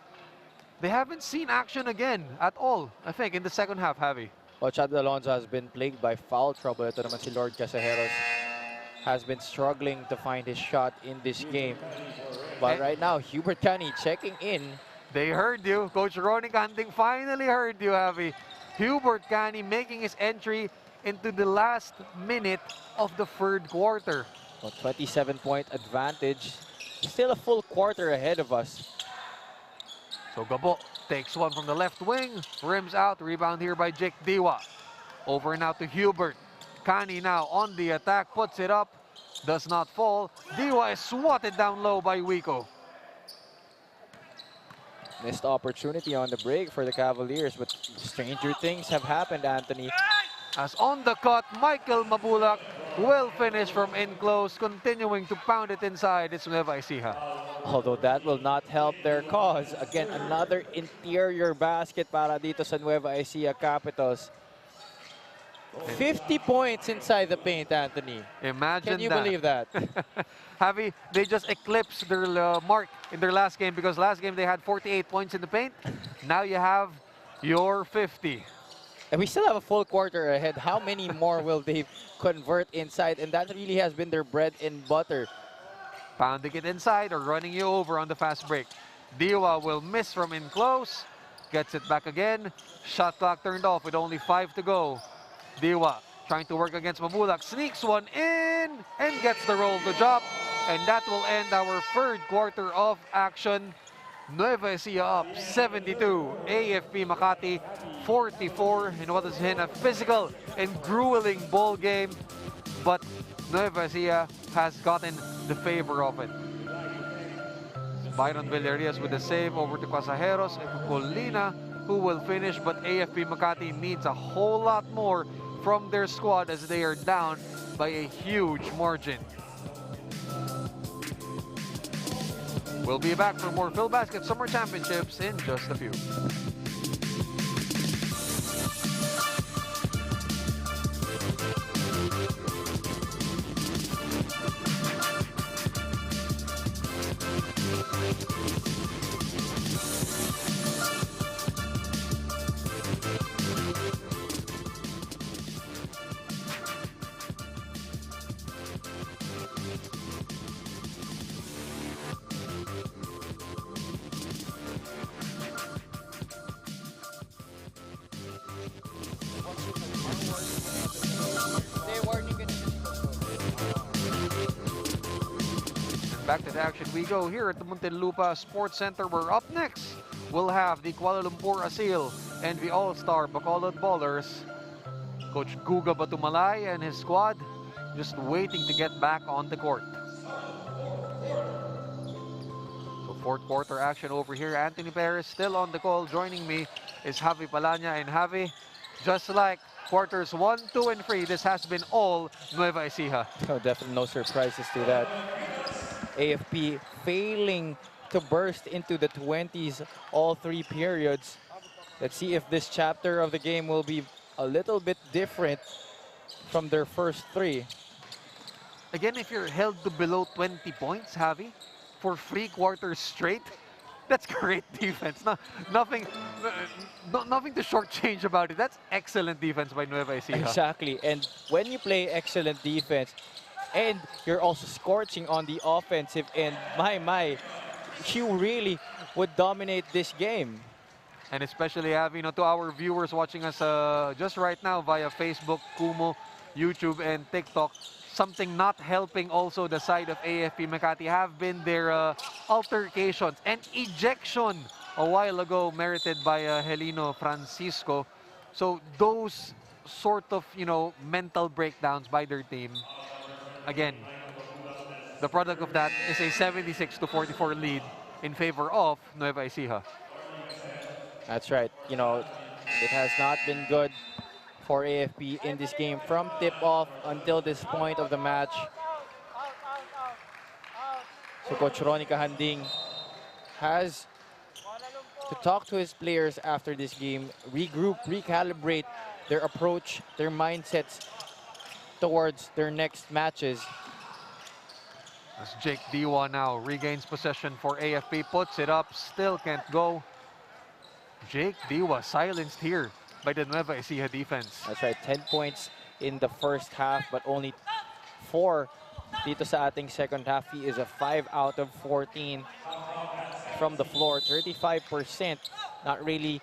They haven't seen action again at all, I think, in the second half, Javi. Well, Chad Alonso has been plagued by foul trouble. Ito naman si Lord Casajeros has been struggling to find his shot in this game. But right now, Hubert Cani checking in. They heard you. Coach Ronnie Canting finally heard you, Javi. Hubert Cani making his entry into the last minute of the third quarter. A 27-point advantage. Still a full quarter ahead of us. So Gabo takes one from the left wing, rims out, rebound here by Jake Diwa. Over now to Hubert. Cani now on the attack, puts it up, does not fall. Diwa is swatted down low by Wico. Missed opportunity on the break for the Cavaliers, but stranger things have happened, Anthony. As on the cut, Michael Mabulak will finish from in close, continuing to pound it inside. It's Nueva Ecija. Although that will not help their cause. Again, another interior basket para dito sa Nueva Ecija Capitals. 50 points inside the paint, Anthony. Imagine that. Can you believe that? Javi, they just eclipsed their mark in their last game because last game they had 48 points in the paint. Now you have your 50. And we still have a full quarter ahead. How many more will they convert inside? And that really has been their bread and butter. Pounding it inside or running you over on the fast break. Diwa will miss from in close. Gets it back again. Shot clock turned off with only 5 to go. Diwa trying to work against Mabulak. Sneaks one in and gets the roll to drop. And that will end our third quarter of action. Nueva Ecija up 72. AFP Makati 44 in what has been a physical and grueling ball game. But Nueva Ecija has gotten the favor of it. Byron Villarias with the save over to Casajeros and Colina, who will finish, but AFP Makati needs a whole lot more from their squad as they are down by a huge margin. We'll be back for more PhilBasket Summer Championships in just a few. Back to the action we go here at the Muntinlupa Sports Center, where up next we'll have the Kuala Lumpur Asil and the All-Star Bacolod Ballers. Coach Guga Batumalay and his squad just waiting to get back on the court. So fourth quarter action over here. Anthony Perez still on the call. Joining me is Javi Palanya. And Javi, just like quarters 1, 2, and 3, this has been all Nueva Ecija. Oh, definitely no surprises to that. AFP failing to burst into the 20s all 3 periods. Let's see if this chapter of the game will be a little bit different from their first 3. Again, if you're held to below 20 points, Javi, for 3 quarters straight, that's great defense. Nothing to shortchange about it. That's excellent defense by Nueva Ecija. Exactly. And when you play excellent defense, and you're also scorching on the offensive end, you really would dominate this game. And especially, to our viewers watching us just right now via Facebook, Kumu, YouTube, and TikTok, something not helping also the side of AFP Makati have been their altercations and ejection a while ago merited by Helino Francisco. So those sort of, mental breakdowns by their team. Again, the product of that is a 76-44 lead in favor of Nueva Ecija. That's right. It has not been good for AFP in this game from tip-off until this point of the match. So Coach Ronnie Kahanding has to talk to his players after this game, regroup, recalibrate their approach, their mindsets towards their next matches. As Jake Diwa now regains possession for AFP, puts it up, still can't go. Jake Diwa silenced here by the Nueva Ecija defense. That's right, 10 points in the first half, but only 4 dito sa ating second half. He is a 5 out of 14 from the floor, 35%. Not really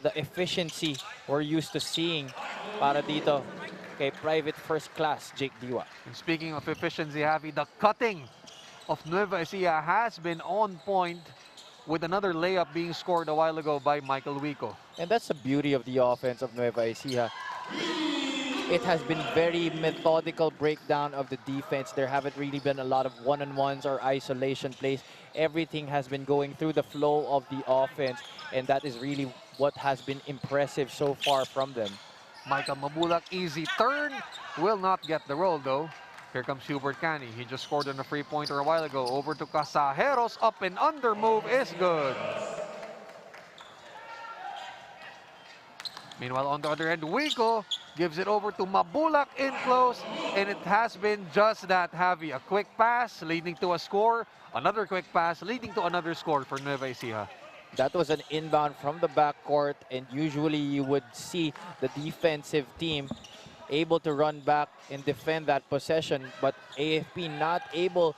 the efficiency we're used to seeing para dito kay private first class Jake Diwa. And speaking of efficiency, Javi, the cutting of Nueva Ecija has been on point, with another layup being scored a while ago by Michael Wico. And that's the beauty of the offense of Nueva Ecija. It has been very methodical breakdown of the defense. There haven't really been a lot of one-on-ones or isolation plays. Everything has been going through the flow of the offense, and that is really what has been impressive so far from them. Michael Mabulak, easy turn. Will not get the roll though. Here comes Hubert Cani. He just scored on a free-pointer a while ago. Over to Casajeros. Up and under move is good. Meanwhile, on the other end, Wico gives it over to Mabulak in close. And it has been just that, Javi. A quick pass leading to a score. Another quick pass leading to another score for Nueva Ecija. That was an inbound from the backcourt, and usually you would see the defensive team able to run back and defend that possession, but AFP not able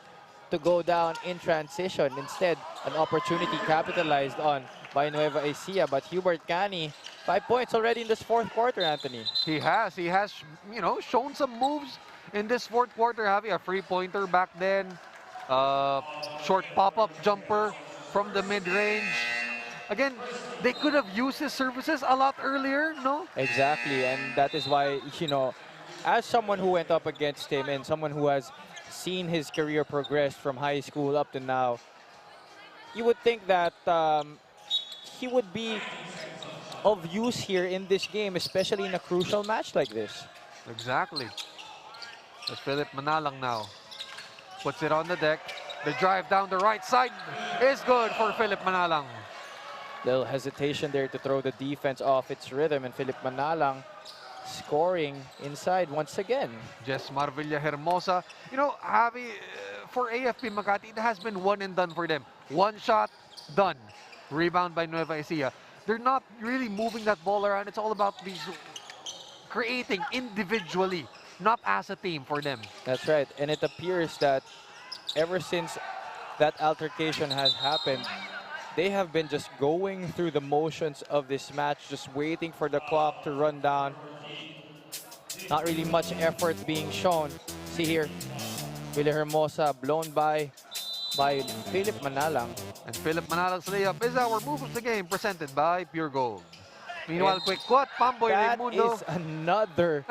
to go down in transition. Instead, an opportunity capitalized on by Nueva Ecija, but Hubert Cani, 5 points already in this fourth quarter, Anthony. He has, you know, shown some moves in this fourth quarter, having a free-pointer back then, short pop-up jumper from the mid-range. Again, they could have used his services a lot earlier, no? Exactly, and that is why, you know, as someone who went up against him and someone who has seen his career progress from high school up to now, you would think that he would be of use here in this game, especially in a crucial match like this. Exactly. As Philip Manalang now puts it on the deck. The drive down the right side is good for Philip Manalang. Little hesitation there to throw the defense off its rhythm, and Philip Manalang scoring inside once again. Jesmar Villahermosa. You know, Javi, for AFP Makati, it has been one and done for them. One shot, done. Rebound by Nueva Ecija. They're not really moving that ball around. It's all about these creating individually, not as a team for them. That's right, and it appears that ever since that altercation has happened, they have been just going through the motions of this match, just waiting for the clock to run down. Not really much effort being shown. See here, Villahermosa blown by Philip Manalang. And Philip Manalang's layup is our move of the game, presented by Pure Gold. Meanwhile, quick quad, Pamboy Raimundo. That is another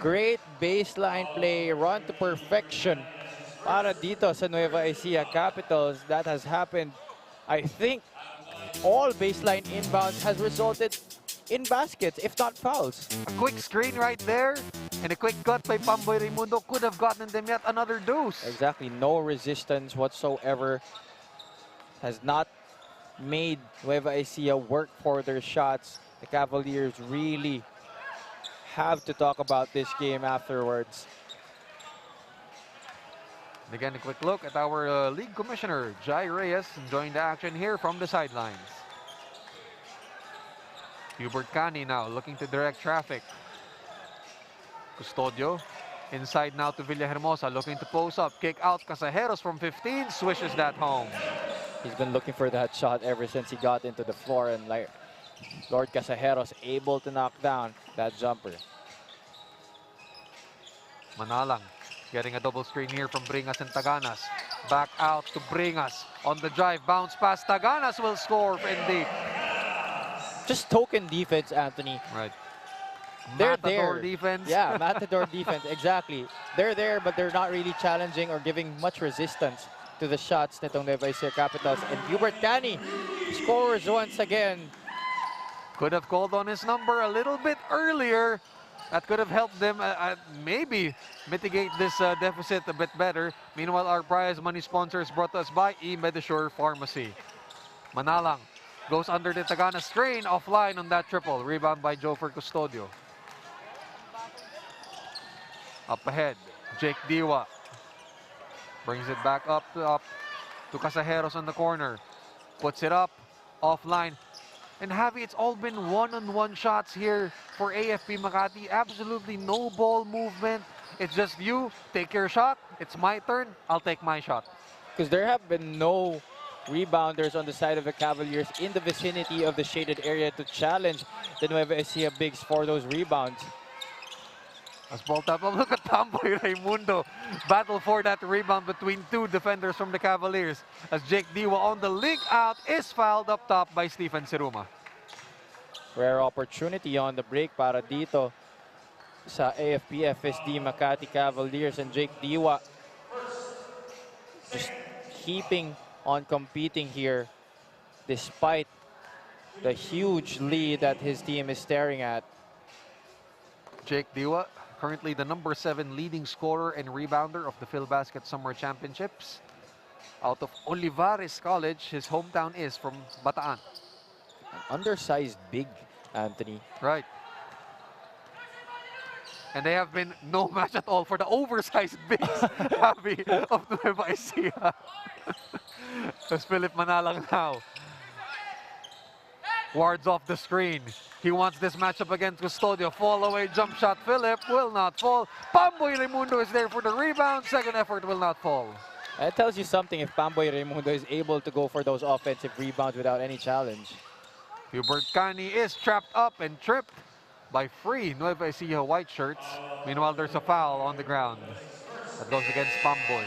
great baseline play, run to perfection para dito sa Nueva Ecija Capitals. That has happened. I think all baseline inbounds has resulted in baskets, if not fouls. A quick screen right there, and a quick cut by Pamboy Raimundo could have gotten them yet another dose. Exactly, no resistance whatsoever. Has not made Nueva Ecija work for their shots. The Cavaliers really have to talk about this game afterwards. And again, a quick look at our league commissioner, Jai Reyes, enjoying the action here from the sidelines. Hubert Cani now looking to direct traffic. Custodio inside now to Villahermosa, looking to post up. Kick out, Casajeros from 15, swishes that home. He's been looking for that shot ever since he got into the floor, and like Lord Casajeros able to knock down that jumper. Manalang getting a double screen here from Bringas and Taganas. Back out to Bringas on the drive, bounce pass. Taganas will score indeed. Just token defense, Anthony. Right. They're Matador there. defense. Yeah, Matador defense, exactly. They're there, but they're not really challenging or giving much resistance to the shots nitong Nueva Ecija Capitals. And Hubert Cani scores once again. Could have called on his number a little bit earlier. That could have helped them maybe mitigate this deficit a bit better. Meanwhile, our prize money sponsors brought us by eMedisure Pharmacy. Manalang goes under the Tagana strain, offline on that triple. Rebound by Jofer Custodio. Up ahead, Jake Diwa brings it back up to Casajeros on the corner. Puts it up, offline. And Javi, it's all been one-on-one shots here for AFP Makati. Absolutely no ball movement. It's just you, take your shot. It's my turn, I'll take my shot. Because there have been no rebounders on the side of the Cavaliers in the vicinity of the shaded area to challenge the Nueva Ecija bigs for those rebounds. As ball tap up, look at Pamboy Raimundo. Battle for that rebound between two defenders from the Cavaliers. As Jake Diwa on the link out is fouled up top by Stephen Siruma. Rare opportunity on the break para dito sa AFP-FSD Makati Cavaliers, and Jake Diwa just keeping on competing here despite the huge lead that his team is staring at. Jake Diwa, currently the number 7 leading scorer and rebounder of the PhilBasket Summer Championships. Out of Olivares College, his hometown is from Bataan. An undersized big, Anthony. Right. And they have been no match at all for the oversized bigs Javi of Nueva Ecija. As Philip Manalang now wards off the screen. He wants this matchup against Custodio. Fall away jump shot. Philip will not fall. Pamboy Raimundo is there for the rebound. Second effort will not fall. That tells you something if Pamboy Raimundo is able to go for those offensive rebounds without any challenge. Hubert Cani is trapped up and tripped by free Nueva Ecija white shirts. Meanwhile, there's a foul on the ground that goes against Pamboy.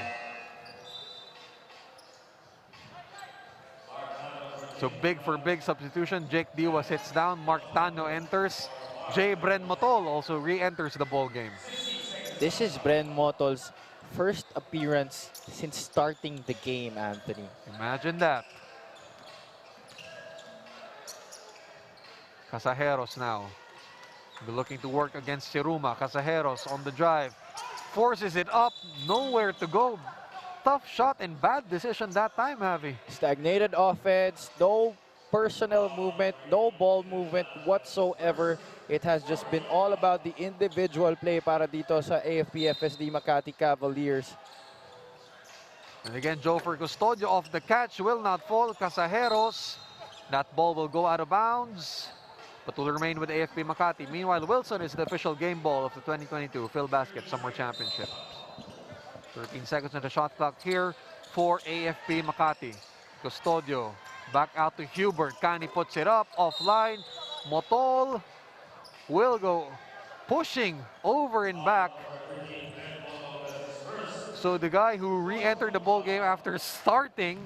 So big for big substitution. Jake Diwa sits down. Mark Tano enters. Jay Bren Motol also re-enters the ball game. This is Bren Motol's first appearance since starting the game, Anthony. Imagine that. Casajeros now. Be looking to work against Siruma. Casajeros on the drive. Forces it up. Nowhere to go. Tough shot and bad decision that time, Javi. Stagnated offense, no personnel movement, no ball movement whatsoever. It has just been all about the individual play para dito sa AFP-FSD Makati Cavaliers. And again, Jofer Custodio off the catch will not fall. Casajeros. That ball will go out of bounds, but will remain with AFP Makati. Meanwhile, Wilson is the official game ball of the 2022 PhilBasket Summer Championship. 13 seconds on the shot clock here for AFP Makati. Custodio back out to Hubert. Cani puts it up offline. Motol will go pushing over and back. So the guy who re-entered the ball game after starting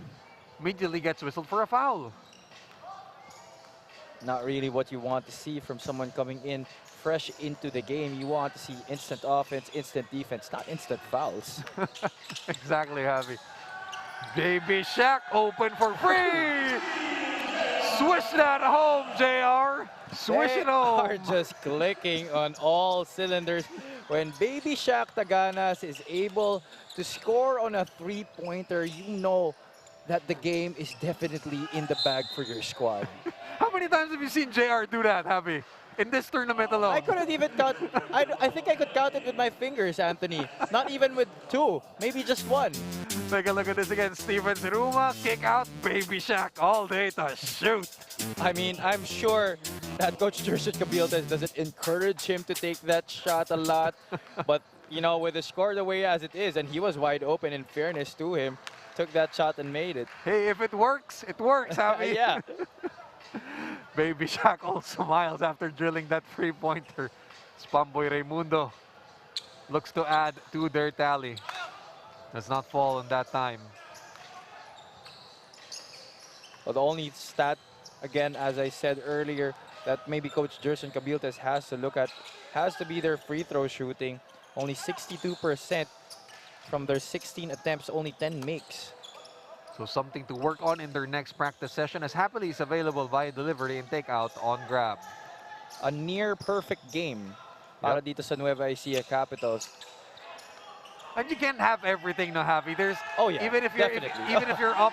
immediately gets whistled for a foul. Not really what you want to see from someone coming in fresh into the game. You want to see instant offense, instant defense, not instant fouls. Exactly, Javi. Baby Shaq open for free. Swish that home, JR. Swish it home. They are just clicking on all cylinders. When Baby Shaq Taganas is able to score on a three-pointer, you know that the game is definitely in the bag for your squad. How many times have you seen JR do that, Javi? In this tournament alone? I couldn't even count. I think I could count it with my fingers, Anthony. Not even with 2, maybe just 1. Take a look at this again. Steven Siruma, kick out, Baby Shaq all day to shoot. I mean, I'm sure that Coach Jerson Cabildes doesn't encourage him to take that shot a lot. But, you know, with the score the way as it is, and he was wide open in fairness to him, took that shot and made it. Hey, if it works, Javi. Yeah. Baby Shaq all smiles after drilling that three-pointer. Pamboy Raimundo looks to add to their tally. Does not fall in that time. Well, the only stat, again, as I said earlier, that maybe Coach Jerson Cabildes has to look at, has to be their free throw shooting. Only 62% from their 16 attempts, only 10 makes. So something to work on in their next practice session, as happily is available via delivery and takeout on Grab. A near perfect game para dito sa Nueva Ecija Capitals. And you can't have everything, no, Javi. There's even if you're up,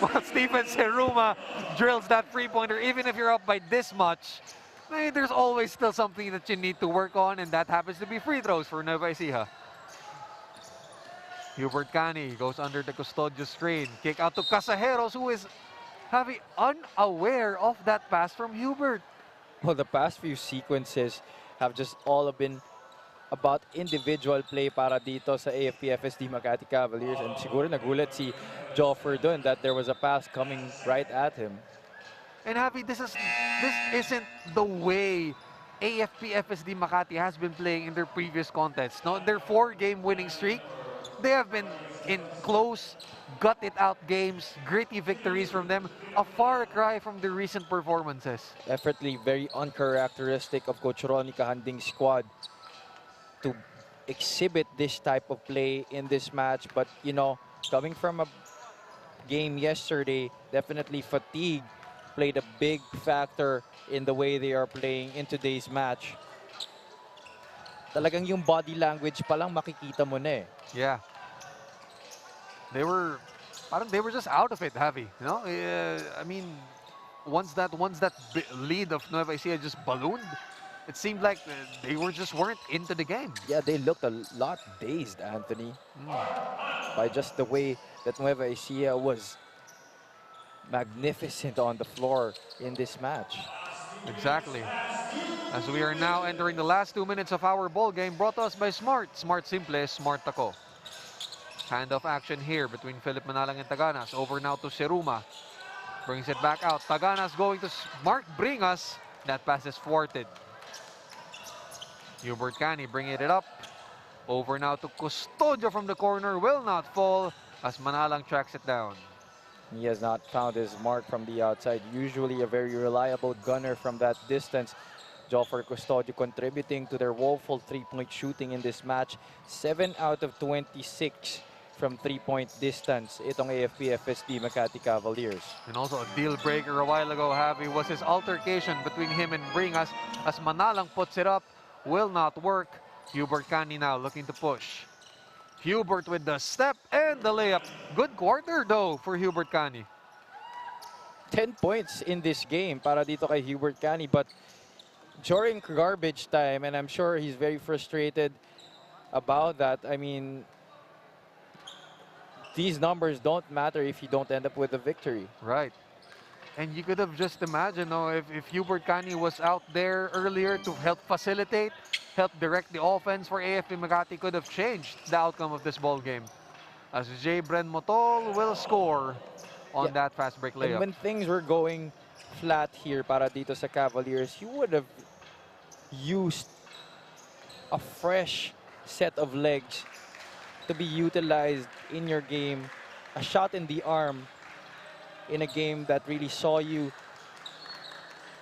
well, Steven Siruma drills that three-pointer. Even if you're up by this much, there's always still something that you need to work on, and that happens to be free throws for Nueva Ecija. Hubert Cani goes under the Custodio screen. Kick out to Casajeros, who is unaware of that pass from Hubert. Well, the past few sequences have just all been about individual play para dito sa AFP-FSD Makati Cavaliers. And siguro nagulat si Joffer dun that there was a pass coming right at him. And Javi, this isn't the way AFP-FSD Makati has been playing in their previous contests. No, their 4-game winning streak, they have been in close, gut-it-out games, gritty victories from them. A far cry from their recent performances. Definitely very uncharacteristic of Coach Ronnie Kahanding's squad to exhibit this type of play in this match. But, you know, coming from a game yesterday, definitely fatigue played a big factor in the way they are playing in today's match. talagang yung body language pa lang makikita mo na eh. Yeah. They were just out of it, Javi. You know, I mean, once that lead of Nueva Ecija just ballooned, it seemed like they weren't into the game. Yeah, they looked a lot dazed, Anthony, by just the way that Nueva Ecija was magnificent on the floor in this match. Exactly. As we are now entering the last 2 minutes of our ball game, brought to us by Smart. Smart Simple, Smart Ako. Handoff action here between Philip Manalang and Taganas. Over now to Seruma. Brings it back out. Taganas going to Mark Bringas. That pass is thwarted. Hubert Cani bringing it up. Over now to Custodio from the corner. Will not fall as Manalang tracks it down. He has not found his mark from the outside. Usually a very reliable gunner from that distance. Joffer Custodio contributing to their woeful three-point shooting in this match. 7 out of 26 from three-point distance. Itong AFP-FSD Makati Cavaliers. And also a deal breaker a while ago, Javi, was his altercation between him and Bringas as Manalang puts it up. Will not work. Hubert Cani now looking to push. Hubert with the step and the layup. Good quarter though for Hubert Cani. 10 points in this game para dito kay Hubert Cani, but during garbage time, and I'm sure he's very frustrated about that. I mean, these numbers don't matter if you don't end up with a victory. Right. And you could have just imagined, if Hubert Cani was out there earlier to help facilitate, help direct the offense for AFP Makati, could have changed the outcome of this ball game. As Jay Bren Motol will score on that fast break layup. And when things were going flat here para dito sa Cavaliers, you would have used a fresh set of legs to be utilized in your game. A shot in the arm in a game that really saw you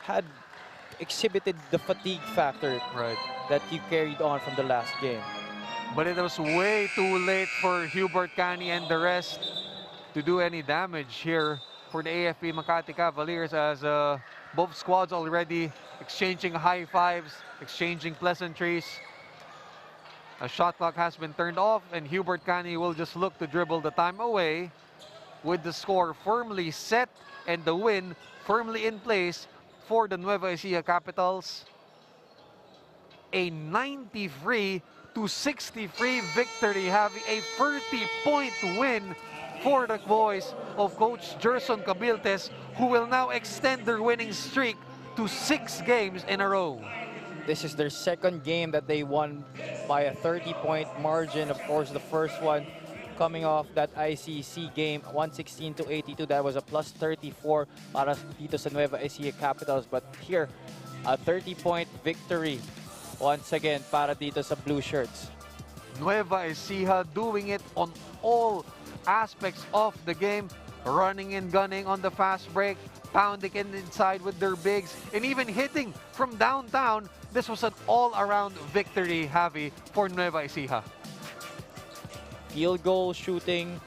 had exhibited the fatigue factor that you carried on from the last game. But it was way too late for Hubert Cani and the rest to do any damage here for the AFP Makati Cavaliers, as both squads already exchanging high fives, exchanging pleasantries. A shot clock has been turned off, and Hubert Cani will just look to dribble the time away with the score firmly set and the win firmly in place for the Nueva Ecija Capitals. A 93-63 victory, having a 30-point win for the boys of Coach Gerson Cabiltes, who will now extend their winning streak to 6 games in a row. This is their second game that they won by a 30-point margin. Of course, the first one coming off that ICC game, 116-82. That was a plus 34 para dito sa Nueva Ecija Capitals. But here, a 30-point victory once again para dito sa Blue Shirts. Nueva Ecija doing it on all aspects of the game, running and gunning on the fast break, pounding it inside with their bigs, and even hitting from downtown. This was an all-around victory, Javi, for Nueva Ecija. Field goal shooting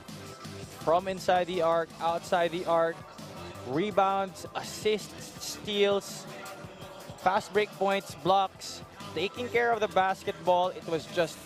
from inside the arc, outside the arc, rebounds, assists, steals, fast break points, blocks, taking care of the basketball. It was just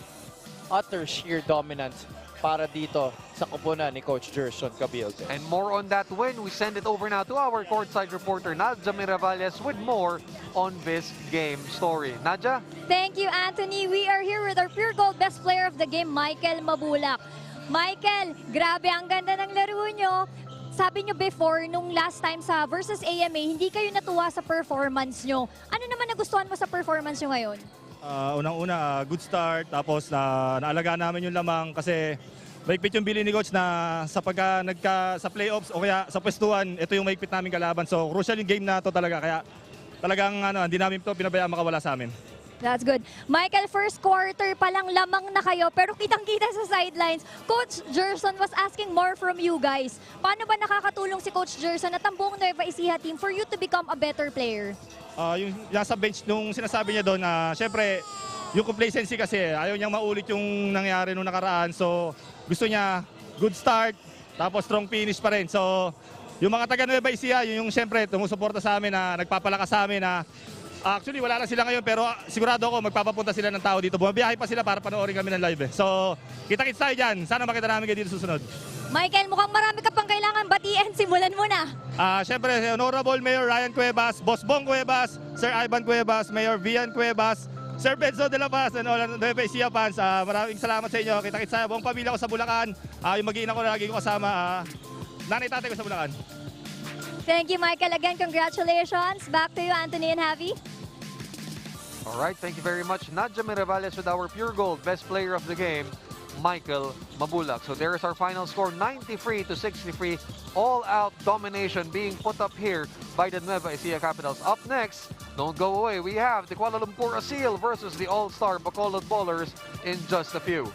utter sheer dominance para dito sa koponan ni Coach Gerson Cabiltes. And more on that win, we send it over now to our courtside reporter, Nadja Miravalles, with more on this game story. Nadja? Thank you, Anthony. We are here with our pure gold best player of the game, Michael Mabulak. Michael, grabe, ang ganda ng laro nyo. Sabi nyo before, nung last time sa versus AMA, hindi kayo natuwa sa performance nyo. Ano naman nagustuhan mo sa performance nyo ngayon? Unang-una, good start. Tapos naalagaan namin yung lamang kasi maigpit yung bili ni Coach na sa sa playoffs o kaya sa pwestuhan, ito yung maigpit namin kalaban. So crucial yung game na to talaga. Kaya talagang hindi namin ito pinabayaan makawala sa amin. That's good. Michael, first quarter pa lang lamang na kayo pero kitang-kita sa sidelines. Coach Gerson was asking more from you guys. Paano ba nakakatulong si Coach Gerson at ang buong Nueva Ecija team for you to become a better player? Yung nasa bench, nung sinasabi niya doon, syempre, yung complacency kasi, ayaw niyang maulit yung nangyari nung nakaraan. So, gusto niya, good start, tapos strong finish pa rin. So, yung mga taga Nueva Ecija, yung syempre, tumusuporta sa amin, na nagpapalakas sa amin na Actually, wala lang sila ngayon pero sigurado ako magpapapunta sila ng tao dito. Bumabiyahe pa sila para panoorin kami ng live. So, kita-kits tayo dyan. Sana makita namin kayo dito susunod. Michael, mukhang marami ka pang kailangan batiin. Simulan mo na. Siyempre, Honorable Mayor Ryan Cuevas, Boss Bong Cuevas, Sir Ivan Cuevas, Mayor Vian Cuevas, Sir Benzo de la Paz, and all Nueva Ecija fans. Maraming salamat sa inyo. Kita-kits tayo. Buong pamilya ko sa Bulacan. Yung mag-iina ko na lagi ko kasama. Nanay tatay ko sa Bulacan. Thank you, Michael. Again, congratulations. Back to you, Anthony and Javi. All right, thank you very much. Nadja Mirabales with our Pure Gold Best Player of the Game, Michael Mabulak. So there is our final score, 93-63. All-out domination being put up here by the Nueva Ecija Capitals. Up next, don't go away, we have the Kuala Lumpur Asil versus the All-Star Bacolod Ballers in just a few.